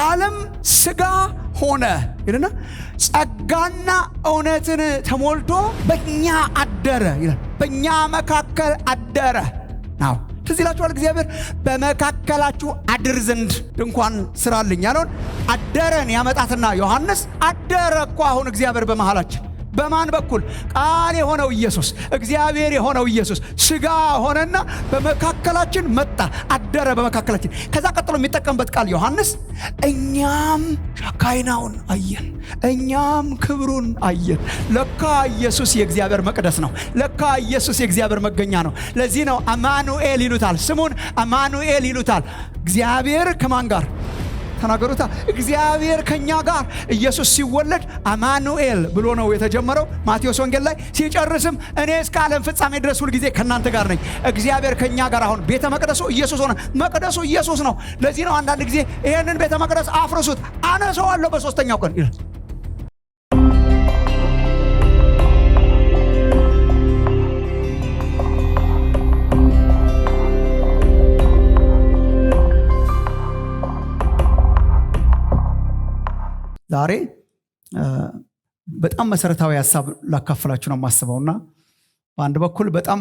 ቃልም ሥጋ ሆነ ይልና ጸጋና እውነትን ተሞልቶ በእኛ አደረ ይላል። በእኛ መካከል አደረ ነው። ትዝ ይላችኋል እግዚአብሔር በመካከላችሁ አድር ዘንድ ድንኳን ስራልኝ ያለውን አደረን ያመጣትና ዮሐንስ አደረ እኮ አሁን እግዚአብሔር በመሃላችን። በማን በኩል? ቃል የሆነው ኢየሱስ፣ እግዚአብሔር የሆነው ኢየሱስ ሥጋ ሆነና በመካከላችን መጣ፣ አደረ በመካከላችን። ከዛ ቀጥሎ የሚጠቀምበት ቃል ዮሐንስ እኛም ሻካይናውን አየን፣ እኛም ክብሩን አየን። ለካ ኢየሱስ የእግዚአብሔር መቅደስ ነው። ለካ ኢየሱስ የእግዚአብሔር መገኛ ነው። ለዚህ ነው አማኑኤል ይሉታል። ስሙን አማኑኤል ይሉታል። እግዚአብሔር ከማን ጋር ተናገሩታ? እግዚአብሔር ከኛ ጋር። ኢየሱስ ሲወለድ አማኑኤል ብሎ ነው የተጀመረው ማቴዎስ ወንጌል ላይ። ሲጨርስም እኔ እስከ ዓለም ፍጻሜ ድረስ ሁል ጊዜ ከናንተ ጋር ነኝ። እግዚአብሔር ከኛ ጋር። አሁን ቤተ መቅደሱ ኢየሱስ ሆነ። መቅደሱ ኢየሱስ ነው። ለዚህ ነው አንዳንድ ጊዜ ይሄንን ቤተ መቅደስ አፍርሱት አነሳዋለሁ በሶስተኛው ቀን ይላል። ዛሬ በጣም መሰረታዊ ሐሳብ ላካፍላችሁ ነው የማስበውና በአንድ በኩል በጣም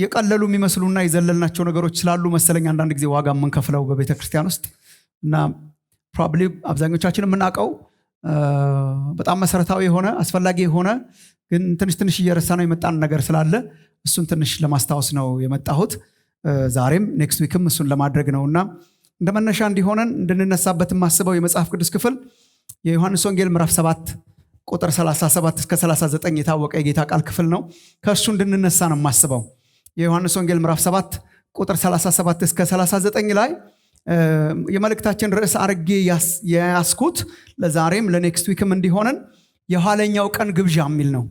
የቀለሉ የሚመስሉና የዘለልናቸው ነገሮች ስላሉ መሰለኝ አንዳንድ ጊዜ ዋጋ የምንከፍለው በቤተ ክርስቲያን ውስጥ እና ፕሮባብሊ አብዛኞቻችን የምናውቀው በጣም መሰረታዊ የሆነ አስፈላጊ የሆነ ግን ትንሽ እየረሳ ነው የመጣን ነገር ስላለ እሱን ትንሽ ለማስታወስ ነው የመጣሁት። ዛሬም ኔክስት ዊክም እሱን ለማድረግ ነውና እንደ መነሻ እንዲሆነን እንድንነሳበት የማስበው የመጽሐፍ ቅዱስ ክፍል የዮሐንስ ወንጌል ምዕራፍ 7 ቁጥር 37 እስከ 39 የታወቀ የጌታ ቃል ክፍል ነው። ከእሱ እንድንነሳ ነው የማስበው። የዮሐንስ ወንጌል ምዕራፍ 7 ቁጥር 37 እስከ 39 ላይ የመልእክታችን ርዕስ አርጌ ያስኩት ለዛሬም ለኔክስት ዊክም እንዲሆነን የኋለኛው ቀን ግብዣ የሚል ነው።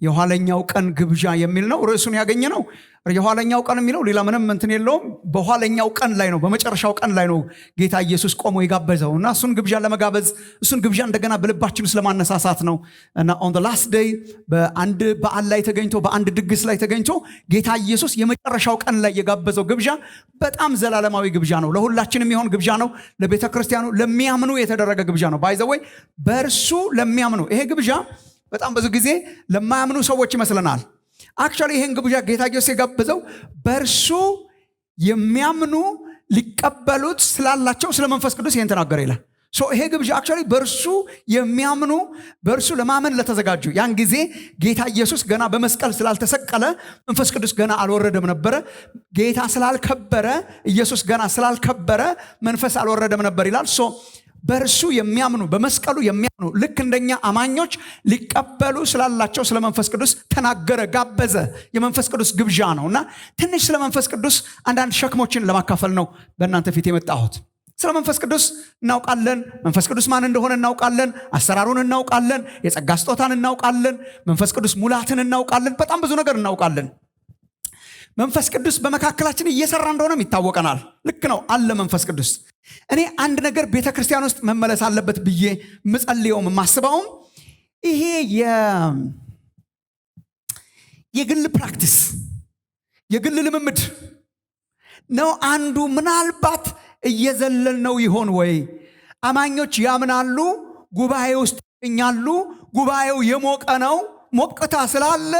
የኋለኛው ቀን ግብዣ የሚል ነው ርዕሱን ያገኘ ነው። የኋለኛው ቀን የሚለው ሌላ ምንም እንትን የለውም። በኋለኛው ቀን ላይ ነው፣ በመጨረሻው ቀን ላይ ነው ጌታ ኢየሱስ ቆሞ የጋበዘው እና እሱን ግብዣ ለመጋበዝ እሱን ግብዣ እንደገና በልባችን ስለማነሳሳት ነው እና on the last day በአንድ በዓል ላይ ተገኝቶ በአንድ ድግስ ላይ ተገኝቶ ጌታ ኢየሱስ የመጨረሻው ቀን ላይ የጋበዘው ግብዣ በጣም ዘላለማዊ ግብዣ ነው። ለሁላችንም የሚሆን ግብዣ ነው። ለቤተ ክርስቲያኑ ለሚያምኑ የተደረገ ግብዣ ነው። ባይ ዘ ወይ በእርሱ ለሚያምኑ ይሄ ግብዣ በጣም ብዙ ጊዜ ለማያምኑ ሰዎች ይመስለናል። አክቹዋሊ ይሄን ግብዣ ጌታ ኢየሱስ የጋበዘው በእርሱ የሚያምኑ ሊቀበሉት ስላላቸው ስለ መንፈስ ቅዱስ ይሄን ተናገረ ይላል። ይሄ ግብዣ አክቹዋሊ በእርሱ የሚያምኑ በእርሱ ለማመን ለተዘጋጁ። ያን ጊዜ ጌታ ኢየሱስ ገና በመስቀል ስላልተሰቀለ መንፈስ ቅዱስ ገና አልወረደም ነበረ። ጌታ ስላልከበረ ኢየሱስ ገና ስላልከበረ መንፈስ አልወረደም ነበር ይላል። በእርሱ የሚያምኑ በመስቀሉ የሚያምኑ ልክ እንደኛ አማኞች ሊቀበሉ ስላላቸው ስለ መንፈስ ቅዱስ ተናገረ፣ ጋበዘ። የመንፈስ ቅዱስ ግብዣ ነውና ትንሽ ስለ መንፈስ ቅዱስ አንዳንድ ሸክሞችን ለማካፈል ነው በእናንተ ፊት የመጣሁት። ስለ መንፈስ ቅዱስ እናውቃለን። መንፈስ ቅዱስ ማን እንደሆነ እናውቃለን። አሰራሩን እናውቃለን። የጸጋ ስጦታን እናውቃለን። መንፈስ ቅዱስ ሙላትን እናውቃለን። በጣም ብዙ ነገር እናውቃለን። መንፈስ ቅዱስ በመካከላችን እየሰራ እንደሆነም ይታወቀናል። ልክ ነው አለ መንፈስ ቅዱስ። እኔ አንድ ነገር ቤተ ክርስቲያን ውስጥ መመለስ አለበት ብዬ ምጸልየውም ማስበውም ይሄ የግል ፕራክቲስ የግል ልምምድ ነው። አንዱ ምናልባት እየዘለል ነው ይሆን ወይ? አማኞች ያምናሉ፣ ጉባኤ ውስጥ ይገኛሉ፣ ጉባኤው የሞቀ ነው። ሞቅታ ስላለ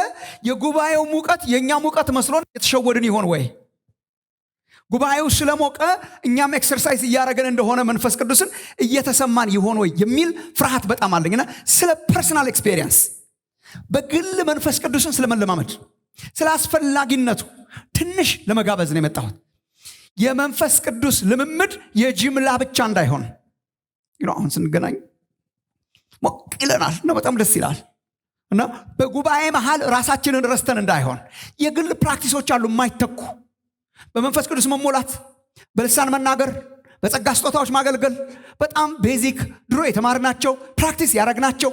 የጉባኤው ሙቀት የኛ ሙቀት መስሎን የተሸወድን ይሆን ወይ? ጉባኤው ስለሞቀ እኛም ኤክሰርሳይዝ እያደረገን እንደሆነ መንፈስ ቅዱስን እየተሰማን ይሆን ወይ የሚል ፍርሃት በጣም አለኝና ስለ ፐርሰናል ኤክስፔሪየንስ በግል መንፈስ ቅዱስን ስለመለማመድ ስለ አስፈላጊነቱ ትንሽ ለመጋበዝ ነው የመጣሁት። የመንፈስ ቅዱስ ልምምድ የጅምላ ብቻ እንዳይሆን አሁን ስንገናኝ ሞቅ ይለናል እና በጣም ደስ ይላል እና በጉባኤ መሃል ራሳችንን ረስተን እንዳይሆን የግል ፕራክቲሶች አሉ የማይተኩ። በመንፈስ ቅዱስ መሞላት፣ በልሳን መናገር፣ በጸጋ ስጦታዎች ማገልገል በጣም ቤዚክ ድሮ የተማርናቸው ፕራክቲስ ያደረግናቸው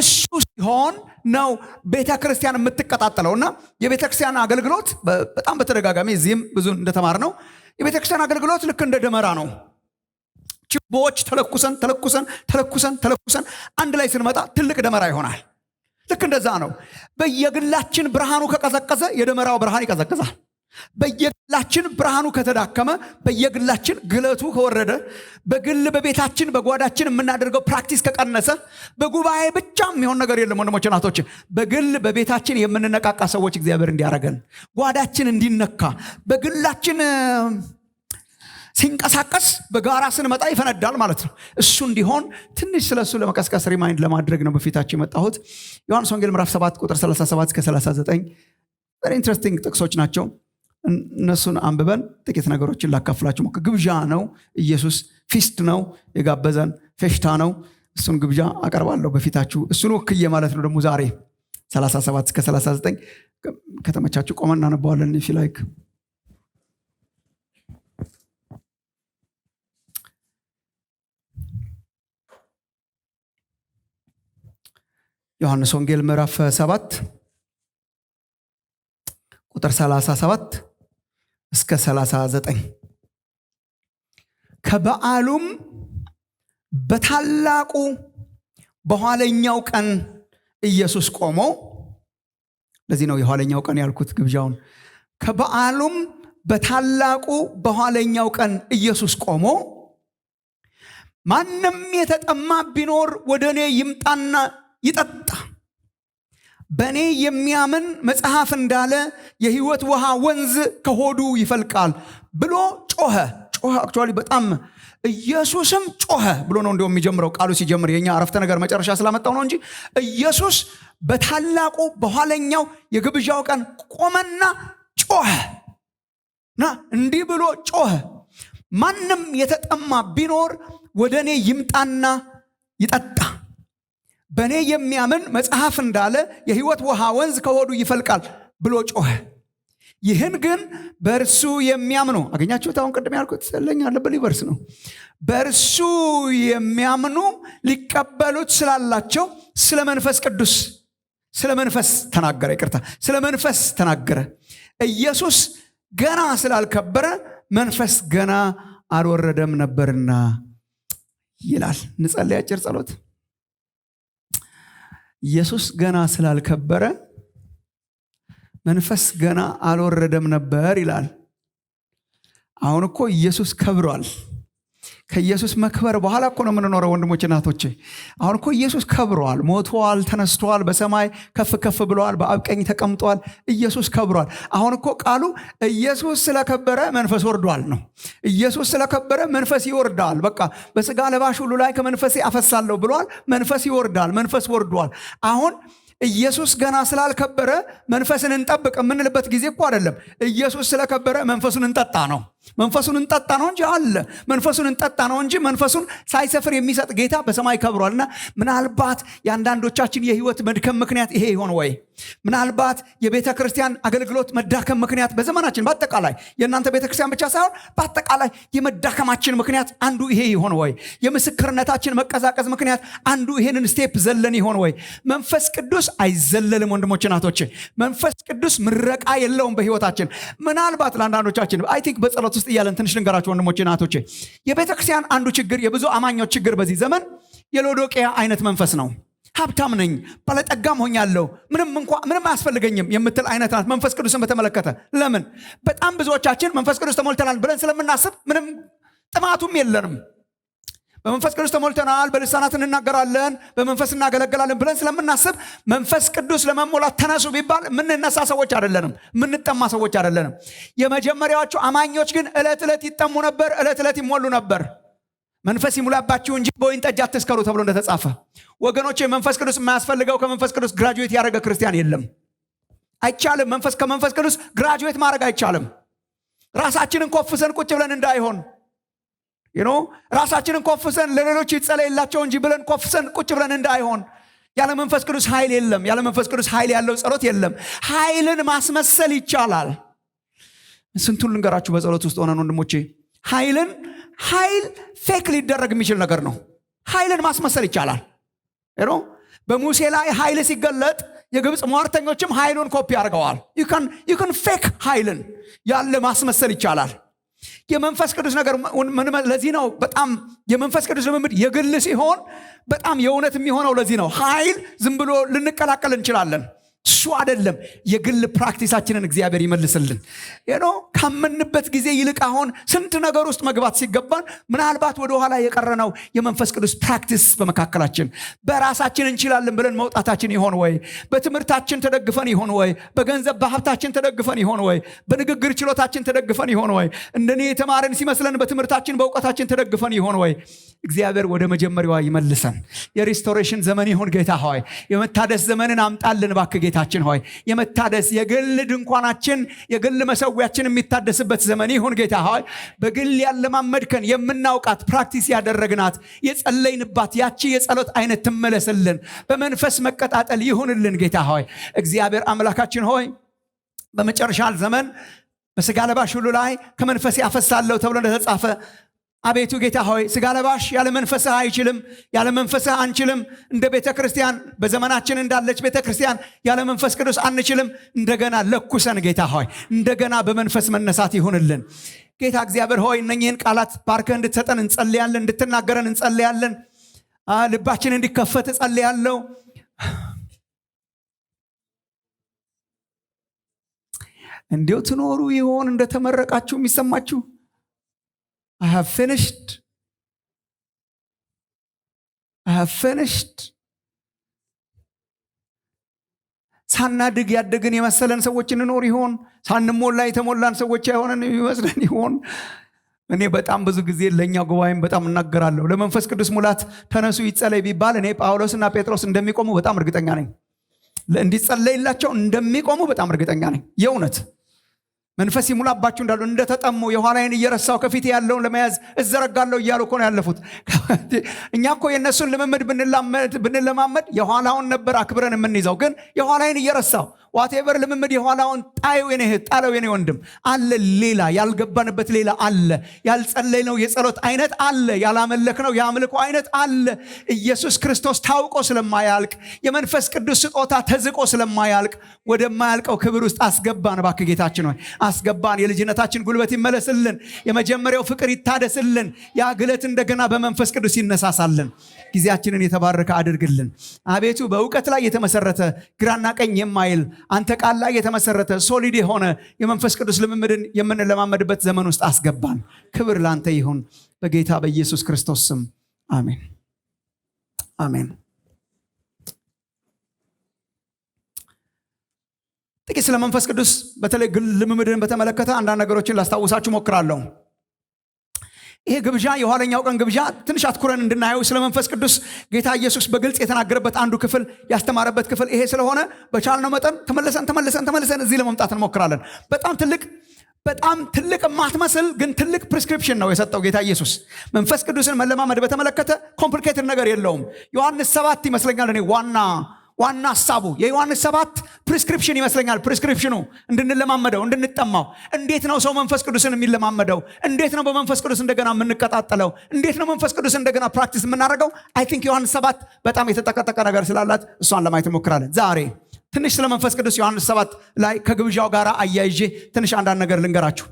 እሱ ሲሆን ነው ቤተ ክርስቲያን የምትቀጣጠለውና የቤተ ክርስቲያን አገልግሎት በጣም በተደጋጋሚ እዚህም ብዙ እንደተማር ነው የቤተ ክርስቲያን አገልግሎት ልክ እንደ ደመራ ነው። ችቦዎች ተለኩሰን አንድ ላይ ስንመጣ ትልቅ ደመራ ይሆናል። ልክ እንደዛ ነው። በየግላችን ብርሃኑ ከቀዘቀዘ የደመራው ብርሃን ይቀዘቅዛል። በየግላችን ብርሃኑ ከተዳከመ፣ በየግላችን ግለቱ ከወረደ፣ በግል በቤታችን በጓዳችን የምናደርገው ፕራክቲስ ከቀነሰ፣ በጉባኤ ብቻ የሚሆን ነገር የለም ወንድሞች እናቶች። በግል በቤታችን የምንነቃቃ ሰዎች እግዚአብሔር እንዲያረገን፣ ጓዳችን እንዲነካ፣ በግላችን ሲንቀሳቀስ በጋራ ስንመጣ ይፈነዳል ማለት ነው። እሱ እንዲሆን ትንሽ ስለሱ ለመቀስቀስ ሪማይንድ ለማድረግ ነው በፊታችሁ የመጣሁት። ዮሐንስ ወንጌል ምዕራፍ 7 ቁጥር 37 እስከ 39 very interesting ጥቅሶች ናቸው። እነሱን አንብበን ጥቂት ነገሮችን ላካፍላችሁ። ግብዣ ነው፣ ኢየሱስ ፊስት ነው የጋበዘን፣ ፌሽታ ነው። እሱን ግብዣ አቀርባለሁ በፊታችሁ። እሱን ወክዬ ማለት ነው። ደግሞ ዛሬ 37 እስከ 39 ከተመቻችሁ ቆመን እናነባዋለን። if you like ዮሐንስ ወንጌል ምዕራፍ 7 ቁጥር 37 እስከ 39 ከበዓሉም በታላቁ በኋለኛው ቀን ኢየሱስ ቆሞ፣ ለዚህ ነው የኋለኛው ቀን ያልኩት ግብዣውን። ከበዓሉም በታላቁ በኋለኛው ቀን ኢየሱስ ቆሞ ማንም የተጠማ ቢኖር ወደ እኔ ይምጣና ይጠጣ፣ በእኔ የሚያምን መጽሐፍ እንዳለ የሕይወት ውሃ ወንዝ ከሆዱ ይፈልቃል ብሎ ጮኸ። አክቹዋሊ በጣም ኢየሱስም ጮኸ ብሎ ነው እንደውም የሚጀምረው ቃሉ ሲጀምር። የኛ አረፍተ ነገር መጨረሻ ስላመጣው ነው እንጂ ኢየሱስ በታላቁ በኋለኛው የግብዣው ቀን ቆመና ጮኸና እንዲህ ብሎ ጮኸ፣ ማንም የተጠማ ቢኖር ወደ እኔ ይምጣና ይጠጣ፣ በእኔ የሚያምን መጽሐፍ እንዳለ የሕይወት ውሃ ወንዝ ከሆዱ ይፈልቃል ብሎ ጮኸ። ይህን ግን በእርሱ የሚያምኑ፣ አገኛችሁት? አሁን ቅድም ያልኩት ለኛ ለበሊቨርስ ነው። በእርሱ የሚያምኑ ሊቀበሉት ስላላቸው ስለ መንፈስ ቅዱስ፣ ስለ መንፈስ ተናገረ። ይቅርታ፣ ስለ መንፈስ ተናገረ። ኢየሱስ ገና ስላልከበረ መንፈስ ገና አልወረደም ነበርና ይላል። እንጸልይ አጭር ጸሎት። ኢየሱስ ገና ስላልከበረ መንፈስ ገና አልወረደም ነበር ይላል። አሁን እኮ ኢየሱስ ከብሯል። ከኢየሱስ መክበር በኋላ እኮ ነው የምንኖረው ወንድሞች እናቶቼ። አሁን እኮ ኢየሱስ ከብሯል፣ ሞቷል፣ ተነስቷል፣ በሰማይ ከፍ ከፍ ብሏል፣ በአብ ቀኝ ተቀምጧል። ኢየሱስ ከብሯል። አሁን እኮ ቃሉ ኢየሱስ ስለከበረ መንፈስ ወርዷል ነው። ኢየሱስ ስለከበረ መንፈስ ይወርዳል። በቃ በስጋ ለባሽ ሁሉ ላይ ከመንፈሴ አፈሳለሁ ብሏል። መንፈስ ይወርዳል፣ መንፈስ ወርዷል። አሁን ኢየሱስ ገና ስላልከበረ መንፈስን እንጠብቅ የምንልበት ጊዜ እኮ አይደለም። ኢየሱስ ስለከበረ መንፈሱን እንጠጣ ነው። መንፈሱን እንጠጣ ነው እንጂ አለ። መንፈሱን እንጠጣ ነው እንጂ መንፈሱን ሳይሰፍር የሚሰጥ ጌታ በሰማይ ከብሯልና ምናልባት የአንዳንዶቻችን የህይወት መድከም ምክንያት ይሄ ይሆን ወይ? ምናልባት የቤተ ክርስቲያን አገልግሎት መዳከም ምክንያት በዘመናችን በአጠቃላይ የእናንተ ቤተ ክርስቲያን ብቻ ሳይሆን በአጠቃላይ የመዳከማችን ምክንያት አንዱ ይሄ ይሆን ወይ? የምስክርነታችን መቀዛቀዝ ምክንያት አንዱ ይሄንን ስቴፕ ዘለን ይሆን ወይ? መንፈስ ቅዱስ አይዘለልም ወንድሞች እናቶቼ። መንፈስ ቅዱስ ምረቃ የለውም በህይወታችን። ምናልባት ለአንዳንዶቻችን አይ ቲንክ በጸሎት ውስጥ እያለን ትንሽ ልንገራችሁ ወንድሞች እናቶቼ። የቤተ ክርስቲያን አንዱ ችግር፣ የብዙ አማኞች ችግር በዚህ ዘመን የሎዶቅያ አይነት መንፈስ ነው። ሀብታም ነኝ፣ ባለጠጋም ሆኛለሁ፣ ምንም አያስፈልገኝም የምትል አይነት ናት መንፈስ ቅዱስን በተመለከተ። ለምን? በጣም ብዙዎቻችን መንፈስ ቅዱስ ተሞልተናል ብለን ስለምናስብ ምንም ጥማቱም የለንም። በመንፈስ ቅዱስ ተሞልተናል፣ በልሳናት እንናገራለን፣ በመንፈስ እናገለግላለን ብለን ስለምናስብ መንፈስ ቅዱስ ለመሞላት ተነሱ ቢባል የምንነሳ ሰዎች አይደለንም፣ የምንጠማ ሰዎች አይደለንም። የመጀመሪያዎቹ አማኞች ግን ዕለት ዕለት ይጠሙ ነበር፣ ዕለት ዕለት ይሞሉ ነበር። መንፈስ ይሙላባችሁ እንጂ በወይን ጠጅ አትስከሩ ተብሎ እንደተጻፈ። ወገኖች፣ መንፈስ ቅዱስ የማያስፈልገው ከመንፈስ ቅዱስ ግራጁዌት ያደረገ ክርስቲያን የለም። አይቻልም። ከመንፈስ ቅዱስ ግራጁዌት ማድረግ አይቻልም። ራሳችንን ኮፍሰን ቁጭ ብለን እንዳይሆን ራሳችንን ኮፍሰን ለሌሎች ይጸለይላቸው እንጂ ብለን ኮፍሰን ቁጭ ብለን እንዳይሆን። ያለ መንፈስ ቅዱስ ኃይል የለም። ያለ መንፈስ ቅዱስ ኃይል ያለው ጸሎት የለም። ኃይልን ማስመሰል ይቻላል። ስንቱን ልንገራችሁ በጸሎት ውስጥ ሆነን ወንድሞቼ። ኃይል ፌክ ሊደረግ የሚችል ነገር ነው። ኃይልን ማስመሰል ይቻላል። በሙሴ ላይ ኃይል ሲገለጥ የግብፅ ሟርተኞችም ኃይሉን ኮፒ አድርገዋል። you can ፌክ ኃይልን ያለ ማስመሰል ይቻላል። የመንፈስ ቅዱስ ነገር ለዚህ ነው በጣም የመንፈስ ቅዱስ ልምምድ የግል ሲሆን በጣም የእውነት የሚሆነው ለዚህ ነው። ኃይል ዝም ብሎ ልንቀላቀል እንችላለን። እሱ አይደለም። የግል ፕራክቲሳችንን እግዚአብሔር ይመልስልን። ካመንበት ጊዜ ይልቅ አሁን ስንት ነገር ውስጥ መግባት ሲገባን ምናልባት ወደኋላ የቀረነው የመንፈስ ቅዱስ ፕራክቲስ በመካከላችን በራሳችን እንችላለን ብለን መውጣታችን ይሆን ወይ? በትምህርታችን ተደግፈን ይሆን ወይ? በገንዘብ በሀብታችን ተደግፈን ይሆን ወይ? በንግግር ችሎታችን ተደግፈን ይሆን ወይ? እንደኔ የተማረን ሲመስለን በትምህርታችን በእውቀታችን ተደግፈን ይሆን ወይ? እግዚአብሔር ወደ መጀመሪያዋ ይመልሰን። የሪስቶሬሽን ዘመን ይሁን ጌታ ሆይ። የመታደስ ዘመንን አምጣልን እባክህ ጌታችን ሆይ። የመታደስ የግል ድንኳናችን የግል መሰዊያችን የሚታደስበት ዘመን ይሁን ጌታ ሆይ። በግል ያለማመድከን የምናውቃት ፕራክቲስ ያደረግናት የጸለይንባት ያቺ የጸሎት አይነት ትመለስልን። በመንፈስ መቀጣጠል ይሁንልን ጌታ ሆይ። እግዚአብሔር አምላካችን ሆይ በመጨረሻ ዘመን በስጋ ለባሽ ሁሉ ላይ ከመንፈስ ያፈሳለሁ ተብሎ እንደተጻፈ አቤቱ ጌታ ሆይ ስጋ ለባሽ ያለ መንፈስህ አይችልም፣ ያለ መንፈስህ አንችልም። እንደ ቤተ ክርስቲያን በዘመናችን እንዳለች ቤተ ክርስቲያን ያለ መንፈስ ቅዱስ አንችልም። እንደገና ለኩሰን ጌታ ሆይ እንደገና በመንፈስ መነሳት ይሁንልን ጌታ እግዚአብሔር ሆይ። እነኚህን ቃላት ባርከህ እንድትሰጠን እንጸልያለን፣ እንድትናገረን እንጸልያለን። ልባችን እንዲከፈት እጸልያለሁ። እንዲሁ ትኖሩ ይሆን እንደተመረቃችሁ የሚሰማችሁ? I have finished. ሳናድግ ያደግን የመሰለን ሰዎች እንኖር ይሆን? ሳንሞላ የተሞላን ሰዎች አይሆነን ይመስለን ይሆን? እኔ በጣም ብዙ ጊዜ ለኛ ጉባኤም በጣም እናገራለሁ። ለመንፈስ ቅዱስ ሙላት ተነሱ ይጸለይ ቢባል እኔ ጳውሎስና ጴጥሮስ እንደሚቆሙ በጣም እርግጠኛ ነኝ። እንዲጸለይላቸው እንደሚቆሙ በጣም እርግጠኛ ነኝ። የእውነት መንፈስ ይሙላባችሁ እንዳሉ እንደተጠሙ የኋላዬን እየረሳው ከፊት ያለውን ለመያዝ እዘረጋለሁ እያሉ እኮ ነው ያለፉት። እኛ እኮ የእነሱን ልምምድ ብንለማመድ የኋላውን ነበር አክብረን የምንይዘው። ግን የኋላዬን እየረሳው ዋቴቨር ልምምድ የኋላውን ጣለው የኔ ወንድም አለ። ሌላ ያልገባንበት ሌላ አለ። ያልጸለይነው የጸሎት አይነት አለ። ያላመለክነው የአምልኮ አይነት አለ። ኢየሱስ ክርስቶስ ታውቆ ስለማያልቅ የመንፈስ ቅዱስ ስጦታ ተዝቆ ስለማያልቅ ወደማያልቀው ክብር ውስጥ አስገባን። እባክህ ጌታችን ሆይ አስገባን። የልጅነታችን ጉልበት ይመለስልን። የመጀመሪያው ፍቅር ይታደስልን። ያ ግለት እንደገና በመንፈስ ቅዱስ ይነሳሳልን። ጊዜያችንን የተባረከ አድርግልን አቤቱ። በእውቀት ላይ የተመሰረተ ግራና ቀኝ የማይል አንተ ቃል ላይ የተመሰረተ ሶሊድ የሆነ የመንፈስ ቅዱስ ልምምድን የምንለማመድበት ዘመን ውስጥ አስገባን። ክብር ላንተ ይሁን በጌታ በኢየሱስ ክርስቶስ ስም አሜን፣ አሜን። ጥቂት ስለ መንፈስ ቅዱስ በተለይ ግል ልምምድን በተመለከተ አንዳንድ ነገሮችን ላስታውሳችሁ ሞክራለሁ። ይሄ ግብዣ የኋለኛው ቀን ግብዣ ትንሽ አትኩረን እንድናየው ስለ መንፈስ ቅዱስ ጌታ ኢየሱስ በግልጽ የተናገረበት አንዱ ክፍል ያስተማረበት ክፍል ይሄ ስለሆነ በቻልነው መጠን ተመልሰን እዚህ ለመምጣት እንሞክራለን። በጣም ትልቅ ማትመስል ግን ትልቅ ፕሪስክሪፕሽን ነው የሰጠው ጌታ ኢየሱስ። መንፈስ ቅዱስን መለማመድ በተመለከተ ኮምፕሊኬትድ ነገር የለውም። ዮሐንስ 7 ይመስለኛል እኔ ዋና ሐሳቡ የዮሐንስ 7 ፕሪስክሪፕሽን ይመስለኛል። ፕሪስክሪፕሽኑ እንድንለማመደው እንድንጠማው። እንዴት ነው ሰው መንፈስ ቅዱስን የሚለማመደው? እንዴት ነው በመንፈስ ቅዱስ እንደገና የምንቀጣጠለው? እንዴት ነው መንፈስ ቅዱስ እንደገና ፕራክቲስ የምናደርገው? አይ ቲንክ ዮሐንስ 7 በጣም የተጠቀጠቀ ነገር ስላላት እሷን ለማየት እንሞክራለን። ዛሬ ትንሽ ስለ መንፈስ ቅዱስ ዮሐንስ 7 ላይ ከግብዣው ጋር አያይዤ ትንሽ አንዳንድ ነገር ልንገራችሁ።